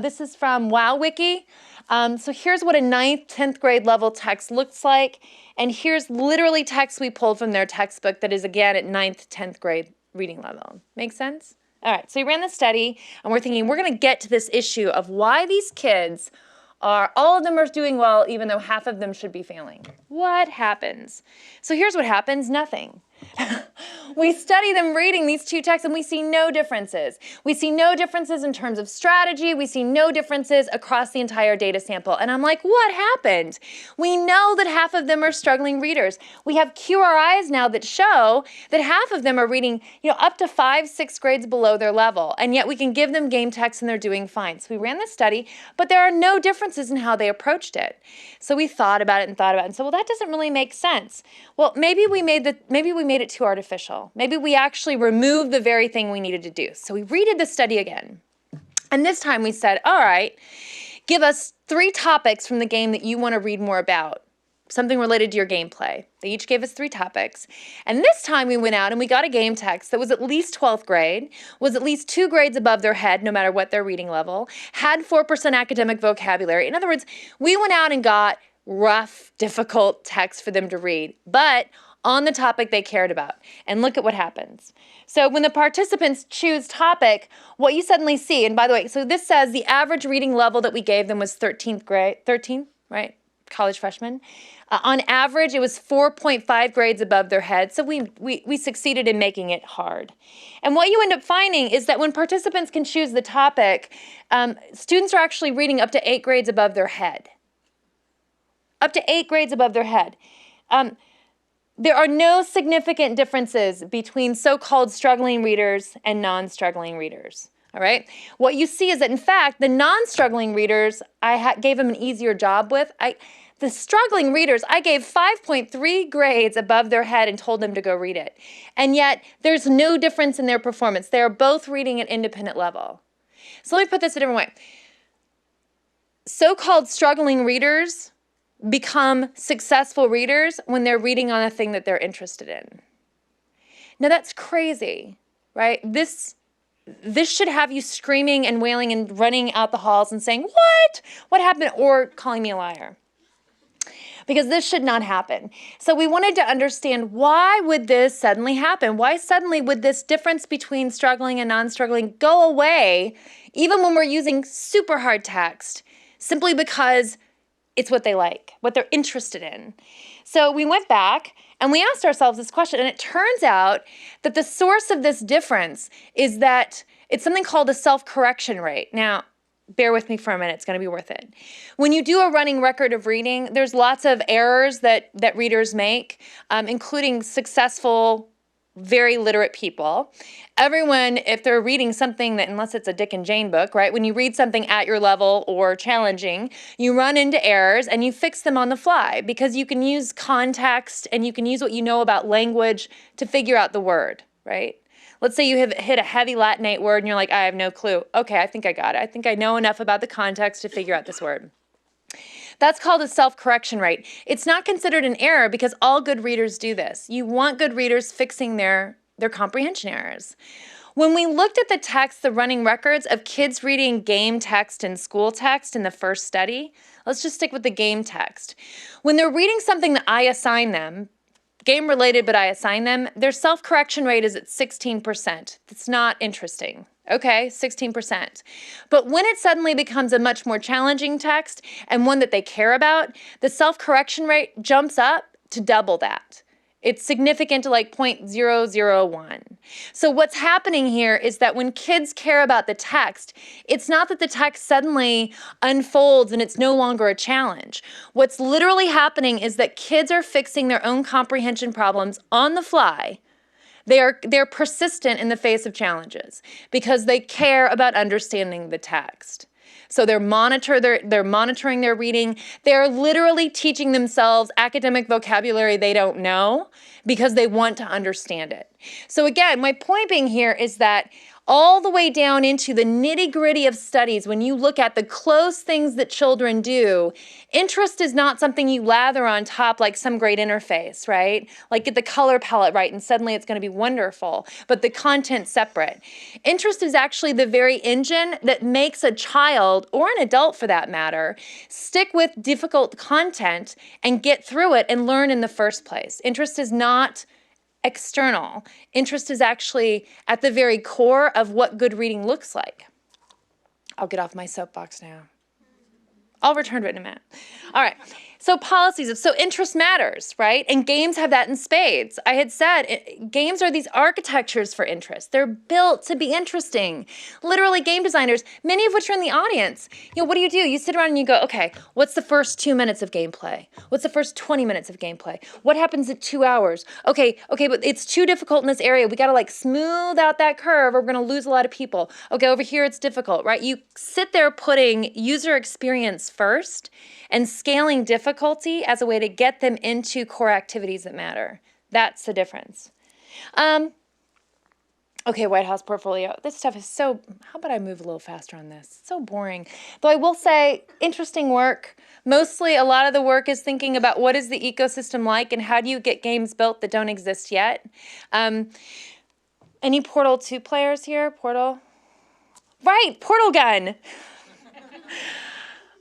this is from WowWiki. So here's what a 9th, 10th grade level text looks like. And here's literally text we pulled from their textbook that is, again, at 9th, 10th grade reading level. Make sense? All right, so we ran the study, and we're thinking we're going to get to this issue of why these kids all of them are doing well, even though half of them should be failing. What happens? So here's what happens, nothing. We study them reading these 2 texts, and we see no differences. We see no differences in terms of strategy. We see no differences across the entire data sample. And I'm like, what happened? We know that half of them are struggling readers. We have QRIs now that show that half of them are reading, up to 5, 6 grades below their level. And yet we can give them game text and they're doing fine. So we ran this study, but there are no differences in how they approached it. So we thought about it and said, well, that doesn't really make sense. Well, maybe we made it too artificial. Maybe we actually removed the very thing we needed to do. So we redid the study again. And this time we said, all right, give us 3 topics from the game that you want to read more about. Something related to your gameplay. They each gave us 3 topics. And this time we went out and we got a game text that was at least 12th grade, was at least 2 grades above their head, no matter what their reading level, had 4% academic vocabulary. In other words, we went out and got rough, difficult text for them to read, but on the topic they cared about. And look at what happens. So when the participants choose topic, what you suddenly see, and by the way, so this says the average reading level that we gave them was 13th grade, 13, right? College freshmen. On average, it was 4.5 grades above their head, so we succeeded in making it hard. And what you end up finding is that when participants can choose the topic, students are actually reading up to 8 grades above their head. Up to 8 grades above their head. There are no significant differences between so-called struggling readers and non-struggling readers. All right. What you see is that, in fact, the non-struggling readers, I gave them an easier job with. The struggling readers, I gave 5.3 grades above their head and told them to go read it. And yet, there's no difference in their performance. They are both reading at independent level. So let me put this a different way. so-called struggling readers become successful readers when they're reading on a thing that they're interested in. Now that's crazy, right? This should have you screaming and wailing and running out the halls and saying, "What? What happened?" or calling me a liar. Because this should not happen. So we wanted to understand, why would this suddenly happen? Why suddenly would this difference between struggling and non-struggling go away, even when we're using super hard text, simply because it's what they like, what they're interested in? So we went back and we asked ourselves this question, and it turns out that the source of this difference is that it's something called a self-correction rate. Now, bear with me for a minute, it's going to be worth it. When you do a running record of reading, there's lots of errors that readers make, including successful, very literate people. Everyone, if they're reading something that, unless it's a Dick and Jane book, right? When you read something at your level or challenging, you run into errors and you fix them on the fly, because you can use context and you can use what you know about language to figure out the word, right? Let's say you have hit a heavy Latinate word and you're like, I have no clue. Okay, I think I got it. I think I know enough about the context to figure out this word. That's called a self-correction rate. It's not considered an error because all good readers do this. You want good readers fixing their comprehension errors. When we looked at the text, the running records of kids reading game text and school text in the first study, let's just stick with the game text. When they're reading something that I assign them, game-related, but I assign them, their self-correction rate is at 16%. That's not interesting. Okay, 16%. But when it suddenly becomes a much more challenging text and one that they care about, the self-correction rate jumps up to double that. It's significant to like 0.001. So what's happening here is that when kids care about the text, it's not that the text suddenly unfolds and it's no longer a challenge. What's literally happening is that kids are fixing their own comprehension problems on the fly. They're persistent in the face of challenges because they care about understanding the text. So they're monitoring their reading. They're literally teaching themselves academic vocabulary they don't know because they want to understand it. So again, my point being here is that all the way down into the nitty-gritty of studies, when you look at the close things that children do, interest is not something you lather on top like some great interface, right? Like get the color palette right and suddenly it's going to be wonderful, but the content's separate. Interest is actually the very engine that makes a child, or an adult for that matter, stick with difficult content and get through it and learn in the first place. Interest is not external. Interest is actually at the very core of what good reading looks like. I'll get off my soapbox now. I'll return to it in a minute. All right. So policies. So interest matters, right? And games have that in spades. I had said games are these architectures for interest. They're built to be interesting. Literally, game designers, many of which are in the audience. You know, what do? You sit around and you go, okay, what's the first 2 minutes of gameplay? What's the first 20 minutes of gameplay? What happens at 2 hours? Okay, but it's too difficult in this area. We got to like smooth out that curve or we're going to lose a lot of people. Okay, over here it's difficult, right? You sit there putting user experience first and scaling difficulty as a way to get them into core activities that matter. That's the difference. Okay, White House portfolio. This stuff is so, how about I move a little faster on this? It's so boring. Though I will say, interesting work. Mostly a lot of the work is thinking about what is the ecosystem like and how do you get games built that don't exist yet. Any Portal 2 players here? Portal? Right, Portal Gun.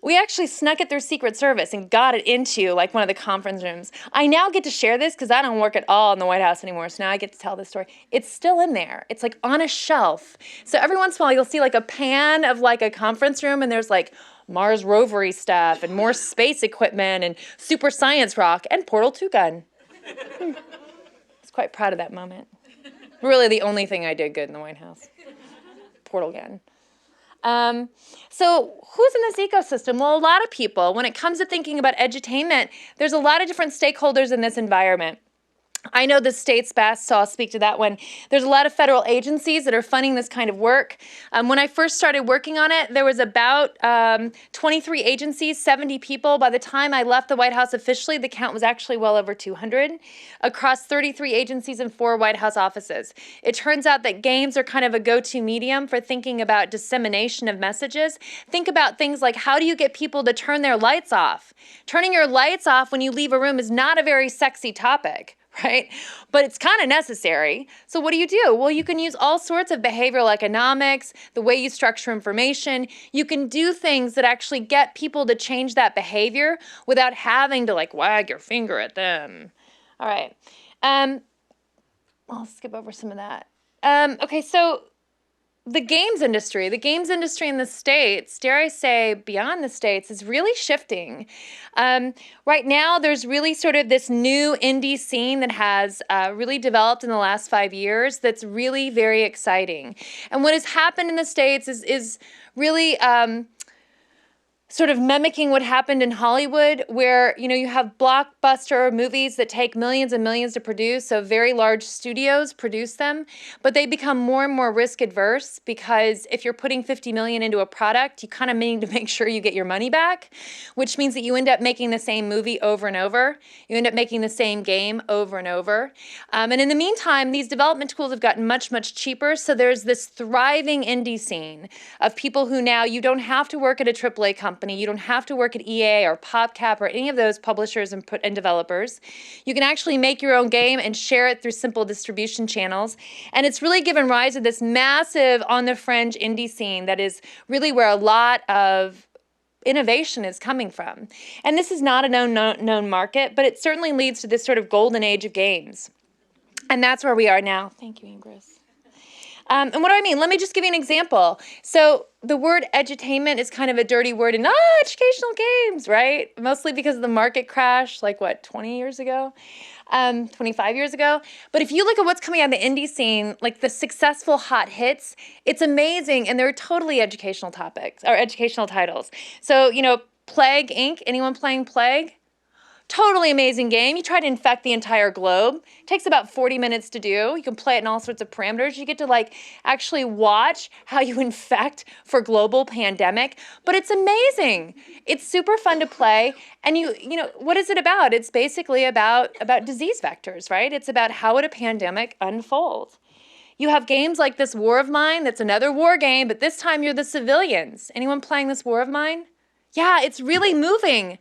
We actually snuck it through Secret Service and got it into like one of the conference rooms. I now get to share this because I don't work at all in the White House anymore, so now I get to tell this story. It's still in there. It's like on a shelf. So every once in a while you'll see like a pan of like a conference room and there's like Mars rovery stuff and more space equipment and super science rock and Portal 2 gun. I was quite proud of that moment. Really the only thing I did good in the White House. Portal gun. So who's in this ecosystem? Well, a lot of people. When it comes to thinking about edutainment, there's a lot of different stakeholders in this environment. I know the states best, so I'll speak to that one. There's a lot of federal agencies that are funding this kind of work. When I first started working on it, there was about 23 agencies, 70 people. By the time I left the White House officially, the count was actually well over 200 across 33 agencies and 4 White House offices. It turns out that games are kind of a go-to medium for thinking about dissemination of messages. Think about things like, how do you get people to turn their lights off? Turning your lights off when you leave a room is not a very sexy topic, right? But it's kind of necessary. So what do? Well, you can use all sorts of behavioral economics, the way you structure information. You can do things that actually get people to change that behavior without having to like wag your finger at them. All right. I'll skip over some of that. Okay, so the games industry in the States, dare I say beyond the States, is really shifting. Right now, there's really sort of this new indie scene that has really developed in the last 5 years that's really very exciting. And what has happened in the States is really sort of mimicking what happened in Hollywood, where, you know, you have blockbuster movies that take millions and millions to produce, so very large studios produce them, but they become more and more risk adverse because if you're putting 50 million into a product, you kind of need to make sure you get your money back, which means that you end up making the same movie over and over. You end up making the same game over and over. And in the meantime, these development tools have gotten much, much cheaper, so there's this thriving indie scene of people who now, you don't have to work at a AAA company. You don't have to work at EA or PopCap or any of those publishers and developers. You can actually make your own game and share it through simple distribution channels. And it's really given rise to this massive on-the-fringe indie scene that is really where a lot of innovation is coming from. And this is not a known market, but it certainly leads to this sort of golden age of games. And that's where we are now. Thank you, Ingrid. And what do I mean? Let me just give you an example. So the word edutainment is kind of a dirty word in educational games, right? Mostly because of the market crash, like what, 20 years ago? 25 years ago. But if you look at what's coming out of the indie scene, like the successful hot hits, it's amazing. And they're totally educational topics or educational titles. So, you know, Plague Inc., anyone playing Plague? Totally amazing game. You try to infect the entire globe. It takes about 40 minutes to do. You can play it in all sorts of parameters. You get to like actually watch how you infect for global pandemic, but it's amazing. It's super fun to play. And you know, what is it about? It's basically about disease vectors, right? It's about how would a pandemic unfold. You have games like this War of Mine, that's another war game, but this time you're the civilians. Anyone playing this War of Mine? Yeah, it's really moving.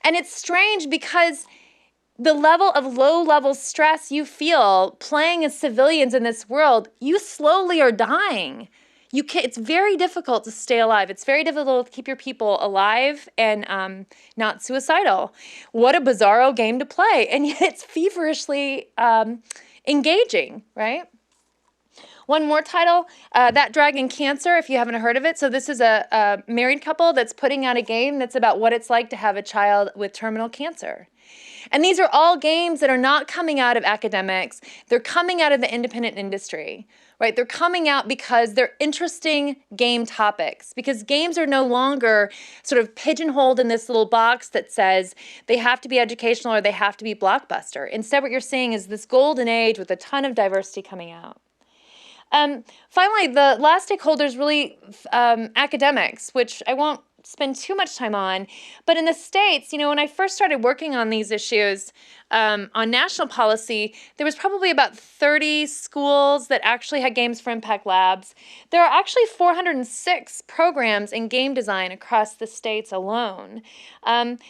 And it's strange because the level of low-level stress you feel playing as civilians in this world, you slowly are dying. It's very difficult to stay alive. It's very difficult to keep your people alive and not suicidal. What a bizarro game to play. And yet it's feverishly engaging, right? One more title, That Dragon Cancer, if you haven't heard of it. So this is a married couple that's putting out a game that's about what it's like to have a child with terminal cancer. And these are all games that are not coming out of academics. They're coming out of the independent industry, right? They're coming out because they're interesting game topics, because games are no longer sort of pigeonholed in this little box that says they have to be educational or they have to be blockbuster. Instead, what you're seeing is this golden age with a ton of diversity coming out. Finally, the last stakeholder is really academics, which I won't spend too much time on. But in the States, you know, when I first started working on these issues on national policy, there was probably about 30 schools that actually had Games for Impact labs. There are actually 406 programs in game design across the states alone. And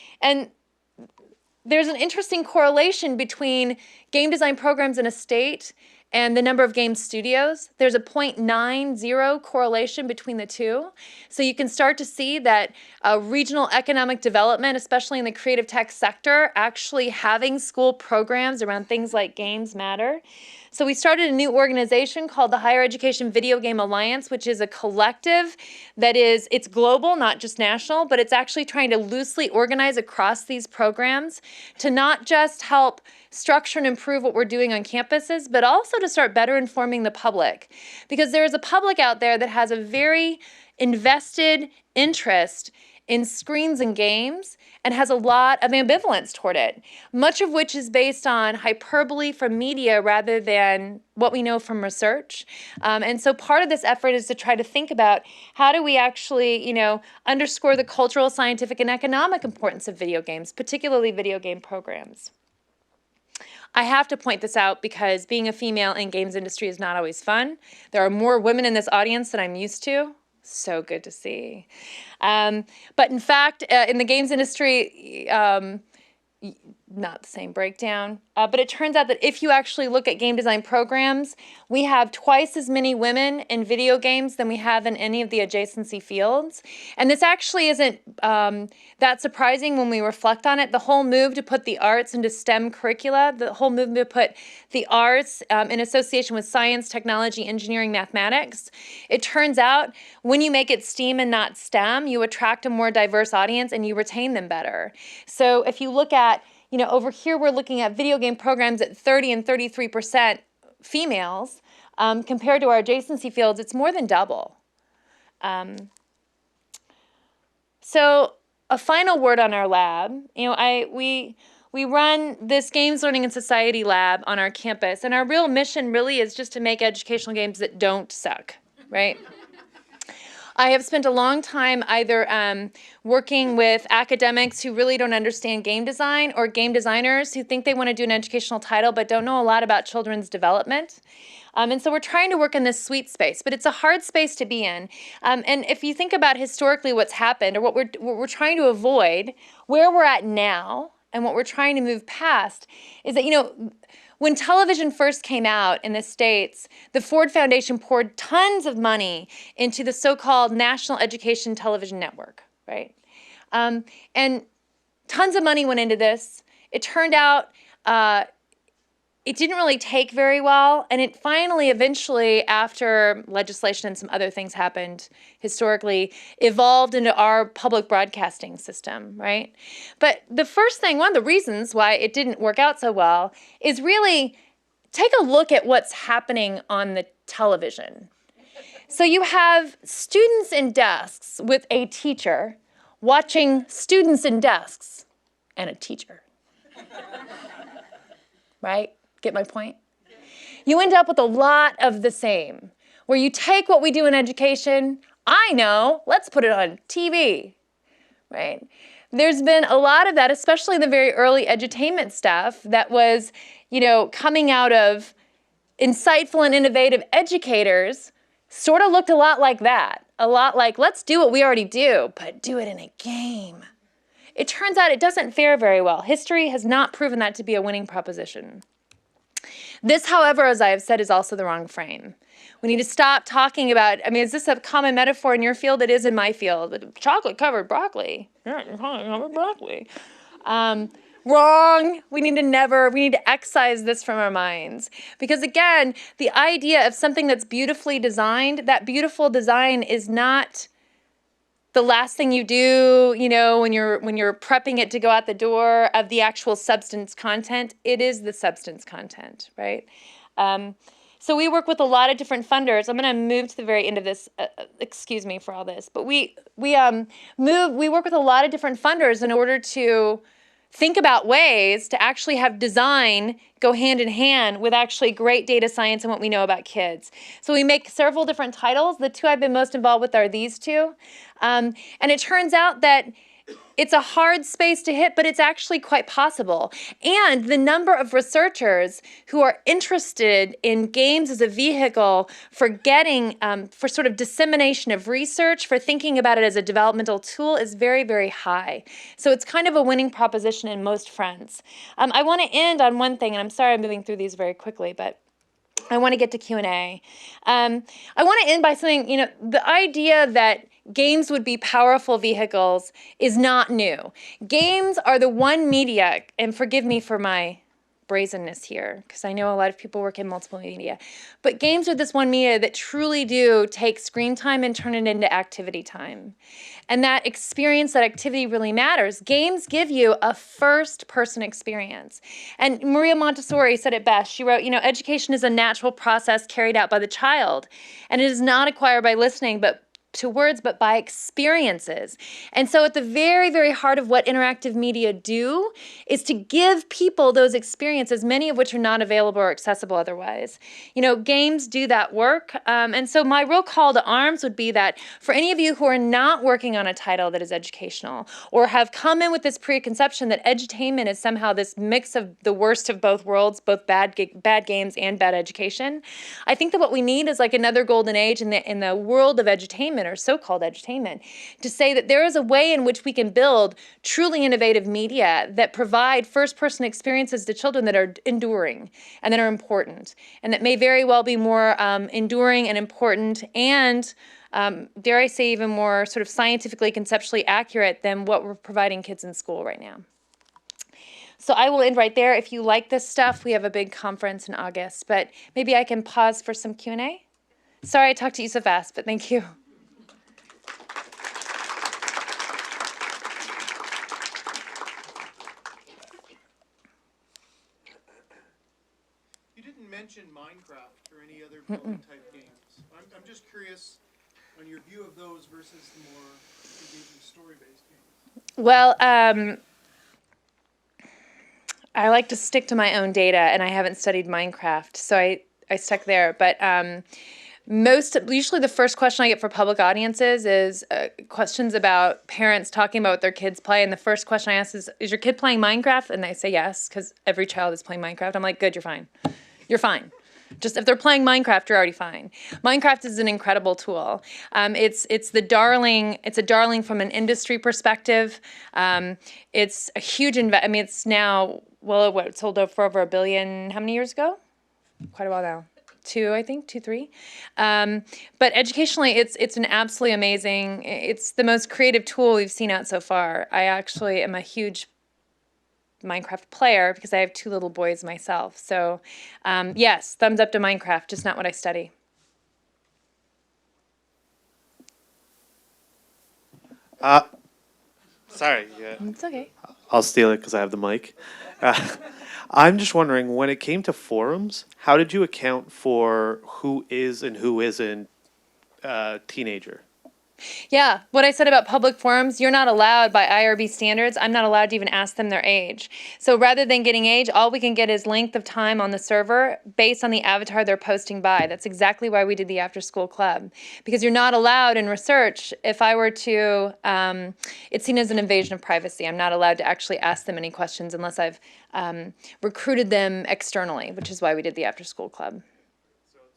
there's an interesting correlation between game design programs in a state and the number of game studios. There's a 0.90 correlation between the two. So you can start to see that regional economic development, especially in the creative tech sector, actually having school programs around things like games matter. So we started a new organization called the Higher Education Video Game Alliance, which is a collective that it's global, not just national, but it's actually trying to loosely organize across these programs to not just help structure and improve what we're doing on campuses, but also to start better informing the public. Because there is a public out there that has a very invested interest in screens and games and has a lot of ambivalence toward it, much of which is based on hyperbole from media rather than what we know from research. And so part of this effort is to try to think about how do we actually, underscore the cultural, scientific, and economic importance of video games, particularly video game programs. I have to point this out because being a female in games industry is not always fun. There are more women in this audience than I'm used to. So good to see. But in fact, in the games industry, not the same breakdown, but it turns out that if you actually look at game design programs, we have twice as many women in video games than we have in any of the adjacency fields. And this actually isn't that surprising when we reflect on it. The whole move to put the arts into STEM curricula, the whole movement to put the arts in association with science, technology, engineering, mathematics, it turns out when you make it STEAM and not STEM, you attract a more diverse audience and you retain them better. So if you look at over here, we're looking at video game programs at 30 and 33% females. Compared to our adjacency fields, it's more than double. So a final word on our lab. We run this Games Learning and Society lab on our campus, and our real mission really is just to make educational games that don't suck, right? I have spent a long time either working with academics who really don't understand game design or game designers who think they want to do an educational title but don't know a lot about children's development. And so we're trying to work in this sweet space, but it's a hard space to be in. And if you think about historically what's happened or what we're trying to avoid, where we're at now and what we're trying to move past is that, when television first came out in the States, the Ford Foundation poured tons of money into the so-called National Education Television Network, right? And tons of money went into this. It turned out it didn't really take very well, and it finally, eventually, after legislation and some other things happened historically, evolved into our public broadcasting system, right? But the first thing, one of the reasons why it didn't work out so well is really take a look at what's happening on the television. So you have students in desks with a teacher watching students in desks and a teacher, right? Get my point? You end up with a lot of the same, where you take what we do in education, let's put it on TV, right? There's been a lot of that, especially in the very early edutainment stuff that was, coming out of insightful and innovative educators, sort of looked a lot like that. A lot like, let's do what we already do, but do it in a game. It turns out it doesn't fare very well. History has not proven that to be a winning proposition. This, however, as I have said, is also the wrong frame. We need to stop talking about, is this a common metaphor in your field? It is in my field. Chocolate-covered broccoli. Chocolate-covered broccoli. Wrong. We need to excise this from our minds. Because again, the idea of something that's beautifully designed, that beautiful design is not the last thing you do, when you're prepping it to go out the door of the actual substance content. It is the substance content, right? So we work with a lot of different funders. I'm going to move to the very end of this. Excuse me for all this, but we work with a lot of different funders in order to think about ways to actually have design go hand in hand with actually great data science and what we know about kids. So we make several different titles. The two I've been most involved with are these two. And it turns out that it's a hard space to hit, but it's actually quite possible. And the number of researchers who are interested in games as a vehicle for getting, for sort of dissemination of research, for thinking about it as a developmental tool is very, very high. So it's kind of a winning proposition in most fronts. I want to end on one thing, and I'm sorry I'm moving through these very quickly, but I want to get to Q&A. I want to end by saying, the idea that games would be powerful vehicles is not new. Games are the one media, and forgive me for my brazenness here, because I know a lot of people work in multiple media, but games are this one media that truly do take screen time and turn it into activity time. And that experience, that activity really matters. Games give you a first-person experience. And Maria Montessori said it best. She wrote, education is a natural process carried out by the child, and it is not acquired by listening, but to words, but by experiences. And so at the very, very heart of what interactive media do is to give people those experiences, many of which are not available or accessible otherwise. Games do that work. And so my real call to arms would be that for any of you who are not working on a title that is educational or have come in with this preconception that edutainment is somehow this mix of the worst of both worlds, both bad games and bad education, I think that what we need is like another golden age in the world of edutainment, or so-called edutainment, to say that there is a way in which we can build truly innovative media that provide first-person experiences to children that are enduring and that are important, and that may very well be more enduring and important and, dare I say, even more sort of scientifically, conceptually accurate than what we're providing kids in school right now. So I will end right there. If you like this stuff, we have a big conference in August, but maybe I can pause for some Q&A. Sorry I talked to you so fast, but thank you. You didn't mention Minecraft or any other building type games. I'm just curious on your view of those versus the more engaging story-based games. Well, I like to stick to my own data, and I haven't studied Minecraft, so I stuck there. But usually the first question I get for public audiences is questions about parents talking about what their kids play, and the first question I ask is your kid playing Minecraft? And they say yes, because every child is playing Minecraft. I'm like, good, you're fine. You're fine. Just if they're playing Minecraft, you're already fine. Minecraft is an incredible tool. It's a darling from an industry perspective. It's a huge it's now it sold for over $1 billion. How many years ago? Quite a while now. 3. But educationally, it's an absolutely amazing. It's the most creative tool we've seen out so far. I actually am a huge Minecraft player because I have 2 little boys myself. So yes, thumbs up to Minecraft, just not what I study. Sorry. Yeah. It's okay. I'll steal it because I have the mic. I'm just wondering, when it came to forums, how did you account for who is and who isn't a teenager? Yeah, what I said about public forums, you're not allowed by IRB standards. I'm not allowed to even ask them their age. So rather than getting age, all we can get is length of time on the server based on the avatar they're posting by. That's exactly why we did the Afterschool Club. Because you're not allowed in research, if I were to, it's seen as an invasion of privacy. I'm not allowed to actually ask them any questions unless I've recruited them externally, which is why we did the Afterschool Club.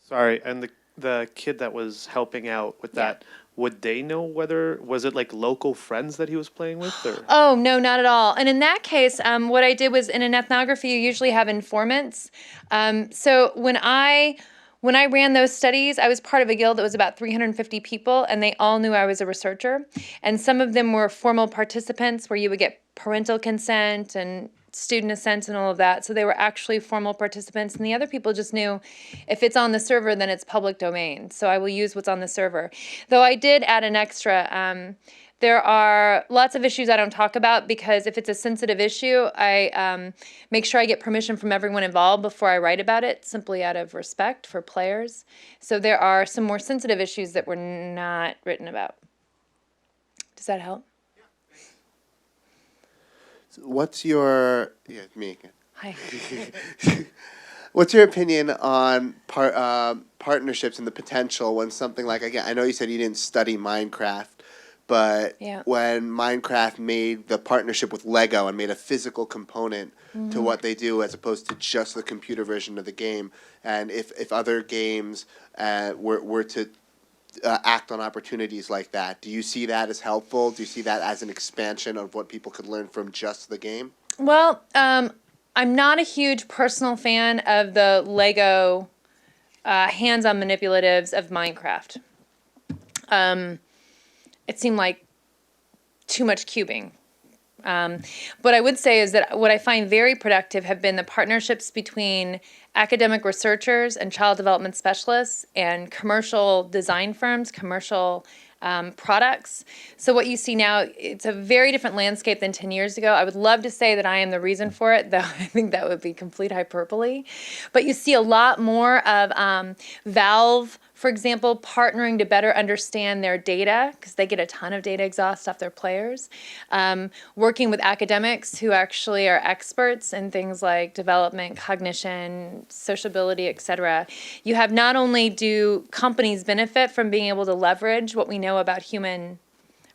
Sorry, and the kid that was helping out with that, would they know was it like local friends that he was playing with? Or? Oh, no, not at all. And in that case, what I did was in an ethnography, you usually have informants. So when I ran those studies, I was part of a guild that was about 350 people, and they all knew I was a researcher. And some of them were formal participants where you would get parental consent and student assent and all of that. So they were actually formal participants. And the other people just knew if it's on the server, then it's public domain. So I will use what's on the server. Though I did add an extra. There are lots of issues I don't talk about because if it's a sensitive issue, I make sure I get permission from everyone involved before I write about it, simply out of respect for players. So there are some more sensitive issues that were not written about. Does that help? What's your me again? Hi. What's your opinion on partnerships and the potential when something like, again, I know you said you didn't study Minecraft, but when Minecraft made the partnership with Lego and made a physical component to what they do as opposed to just the computer version of the game, and if other games were to act on opportunities like that, do you see that as helpful? Do you see that as an expansion of what people could learn from just the game? Well, I'm not a huge personal fan of the Lego hands-on manipulatives of Minecraft. It seemed like too much cubing. What I would say is that what I find very productive have been the partnerships between academic researchers and child development specialists and commercial design firms, commercial products. So what you see now, it's a very different landscape than 10 years ago. I would love to say that I am the reason for it, though I think that would be complete hyperbole. But you see a lot more of Valve for example, partnering to better understand their data, because they get a ton of data exhaust off their players, working with academics who actually are experts in things like development, cognition, sociability, etc. You have not only do companies benefit from being able to leverage what we know about human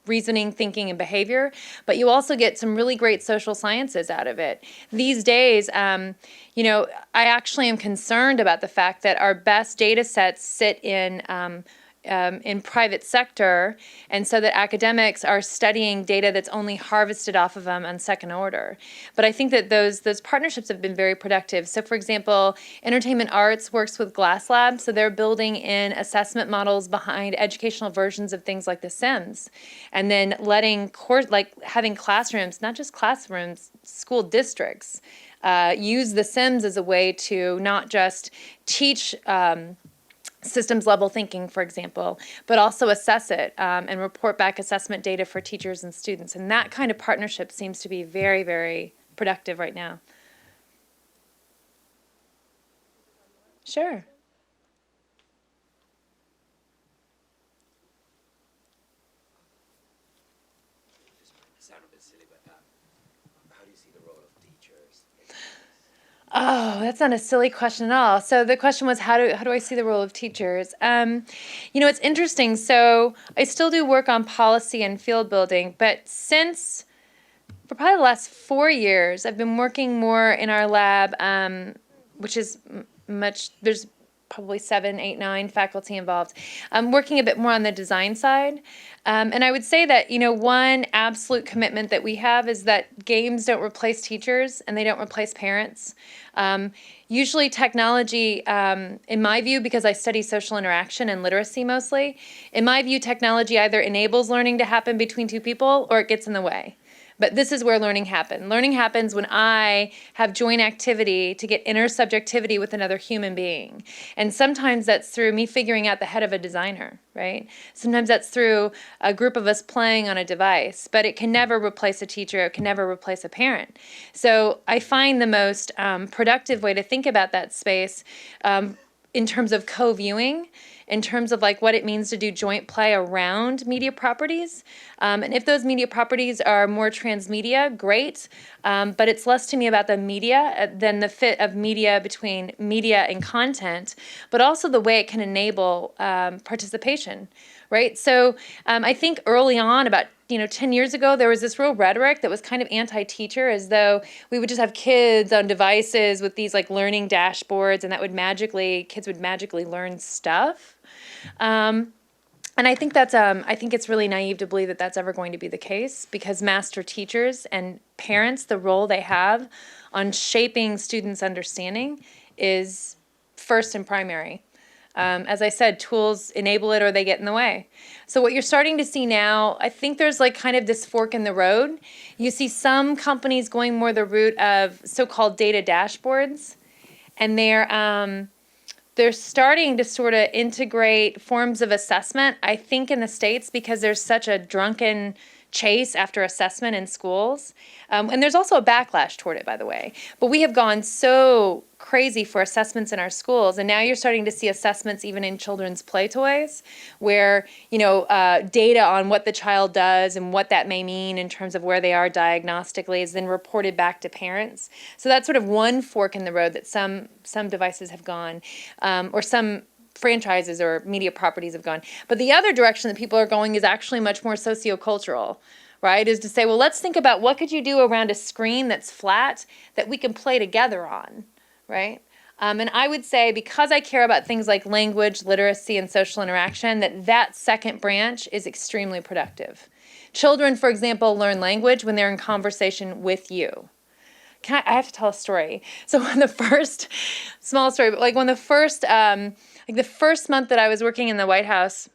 reasoning, thinking, and behavior, but you also get some really great social sciences out of it. These days, I actually am concerned about the fact that our best data sets sit in private sector, and so that academics are studying data that's only harvested off of them on second order. But I think that those partnerships have been very productive. So for example, Entertainment Arts works with Glass Lab, so they're building in assessment models behind educational versions of things like The Sims, and then having classrooms, not just classrooms, school districts, use The Sims as a way to not just teach systems level thinking, for example, but also assess it and report back assessment data for teachers and students. And that kind of partnership seems to be very, very productive right now. Sure. Sound a bit silly, but how do you see the role of teachers? Oh, that's not a silly question at all. So the question was, how do I see the role of teachers? It's interesting. So I still do work on policy and field building, but for probably the last 4 years, I've been working more in our lab, which is there's probably 7, 8, 9 faculty involved. I'm working a bit more on the design side. And I would say that, one absolute commitment that we have is that games don't replace teachers and they don't replace parents. Usually technology, in my view, because I study social interaction and literacy mostly, in my view, technology either enables learning to happen between two people or it gets in the way. But this is where learning happens. Learning happens when I have joint activity to get intersubjectivity with another human being. And sometimes that's through me figuring out the head of a designer, right? Sometimes that's through a group of us playing on a device. But it can never replace a teacher. It can never replace a parent. So I find the most productive way to think about that space in terms of co-viewing, in terms of what it means to do joint play around media properties. And if those media properties are more transmedia, great. But it's less to me about the media than the fit of media between media and content, but also the way it can enable participation, right? So I think early on, about 10 years ago, there was this real rhetoric that was kind of anti-teacher, as though we would just have kids on devices with these learning dashboards, and kids would magically learn stuff. And I think I think it's really naive to believe that that's ever going to be the case, because master teachers and parents, the role they have on shaping students' understanding is first and primary. As I said, tools enable it or they get in the way. So what you're starting to see now, I think there's kind of this fork in the road. You see some companies going more the route of so-called data dashboards, and they're starting to sort of integrate forms of assessment, I think, in the States, because there's such a drunken chase after assessment in schools. And there's also a backlash toward it, by the way. But we have gone so crazy for assessments in our schools, and now you're starting to see assessments even in children's play toys, where data on what the child does and what that may mean in terms of where they are diagnostically is then reported back to parents. So that's sort of one fork in the road that some devices have gone, or some franchises or media properties have gone. But the other direction that people are going is actually much more sociocultural, right? Is to say, well, let's think about what could you do around a screen that's flat that we can play together on, right? And I would say, because I care about things like language, literacy, and social interaction, that second branch is extremely productive. Children, for example, learn language when they're in conversation with you. I have to tell a story. So when the first month that I was working in the White House,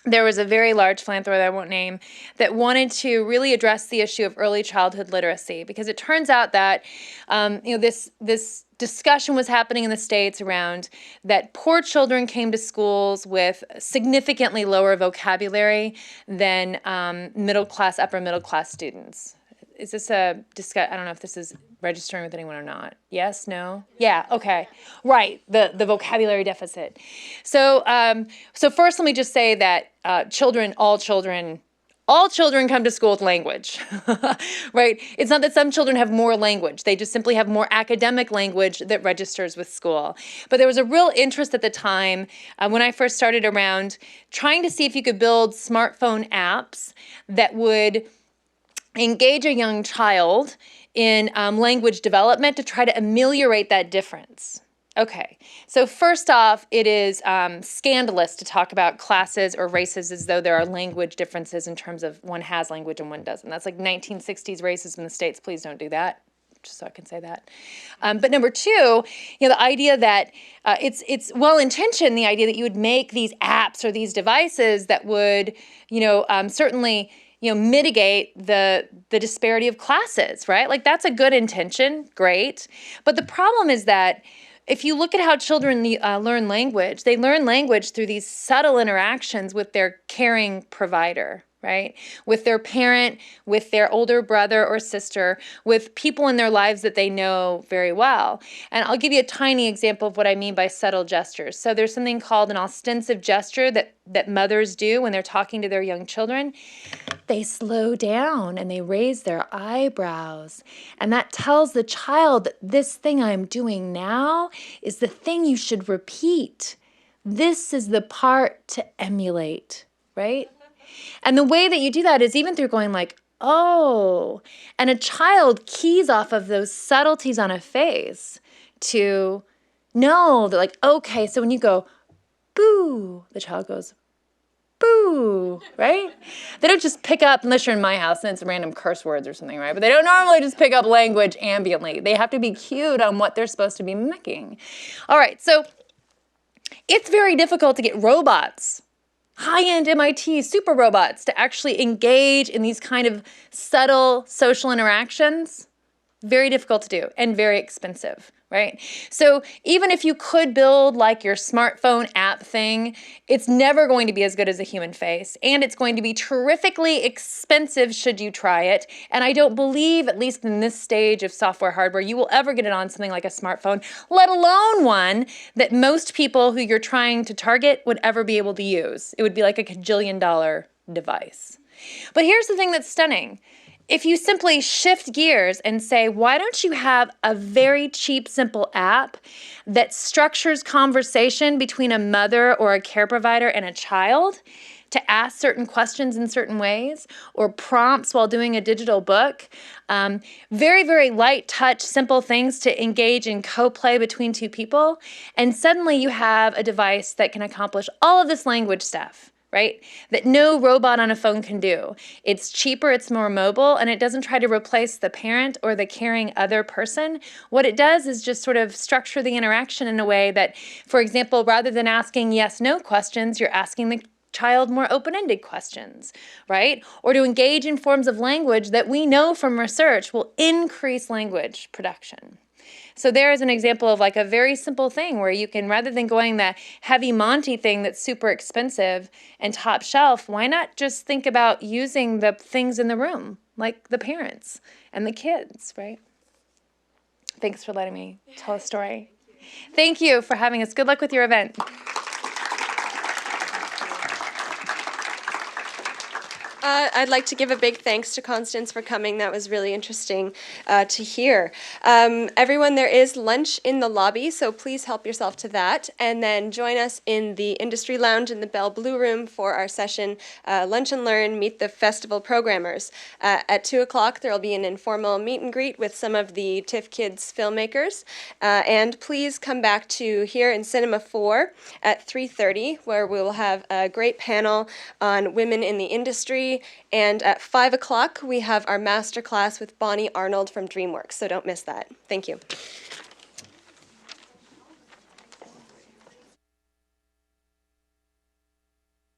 there was a very large philanthropist that I won't name that wanted to really address the issue of early childhood literacy, because it turns out that this discussion was happening in the States around that poor children came to schools with significantly lower vocabulary than middle class, upper middle class students. Is this I don't know if this is registering with anyone or not? Yes, no? Yeah, okay. Right, the vocabulary deficit. So first let me just say that all children come to school with language, right? It's not that some children have more language. They just simply have more academic language that registers with school. But there was a real interest at the time when I first started around trying to see if you could build smartphone apps that would engage a young child in language development to try to ameliorate that difference. Okay, so first off, it is scandalous to talk about classes or races as though there are language differences in terms of one has language and one doesn't. That's like 1960s racism in the States. Please don't do that, just so I can say that. But number two, the idea that it's well-intentioned, the idea that you would make these apps or these devices that would, certainly, mitigate the disparity of classes, right? Like that's a good intention, great. But the problem is that if you look at how children learn language, they learn language through these subtle interactions with their caring provider, right? With their parent, with their older brother or sister, with people in their lives that they know very well. And I'll give you a tiny example of what I mean by subtle gestures. So there's something called an ostensive gesture that mothers do when they're talking to their young children. They slow down and they raise their eyebrows. And that tells the child that this thing I'm doing now is the thing you should repeat. This is the part to emulate, right? And the way that you do that is even through going like, oh, and a child keys off of those subtleties on a face to know that like, okay, so when you go, boo, the child goes, boo, right? They don't just pick up, unless you're in my house and it's random curse words or something, right? But they don't normally just pick up language ambiently. They have to be cued on what they're supposed to be mimicking. All right, so it's very difficult to get robots, high-end MIT super robots, to actually engage in these kind of subtle social interactions. Very difficult to do and very expensive, right? So even if you could build like your smartphone app thing, it's never going to be as good as a human face, and it's going to be terrifically expensive should you try it. And I don't believe, at least in this stage of software hardware, you will ever get it on something like a smartphone, let alone one that most people who you're trying to target would ever be able to use. It would be like a $1,000,000,000 device. But here's the thing that's stunning. If you simply shift gears and say, why don't you have a very cheap, simple app that structures conversation between a mother or a care provider and a child to ask certain questions in certain ways, or prompts while doing a digital book, very, very light touch, simple things to engage in co-play between two people, and suddenly you have a device that can accomplish all of this language stuff, right? That no robot on a phone can do. It's cheaper, it's more mobile, and it doesn't try to replace the parent or the caring other person. What it does is just sort of structure the interaction in a way that, for example, rather than asking yes-no questions, you're asking the child more open-ended questions, right? Or to engage in forms of language that we know from research will increase language production. So there is an example of like a very simple thing where you can, rather than going that heavy Monty thing that's super expensive and top shelf, why not just think about using the things in the room, like the parents and the kids, right? Thanks for letting me tell a story. Thank you for having us. Good luck with your event. I'd like to give a big thanks to Constance for coming. That was really interesting to hear. Everyone, there is lunch in the lobby, so please help yourself to that. And then join us in the Industry Lounge in the Bell Blue Room for our session, Lunch and Learn, Meet the Festival Programmers. At 2 o'clock, there will be an informal meet and greet with some of the TIFF Kids filmmakers. And please come back to here in Cinema 4 at 3:30, where we will have a great panel on women in the industry. And at 5 o'clock, we have our master class with Bonnie Arnold from DreamWorks, so don't miss that. Thank you.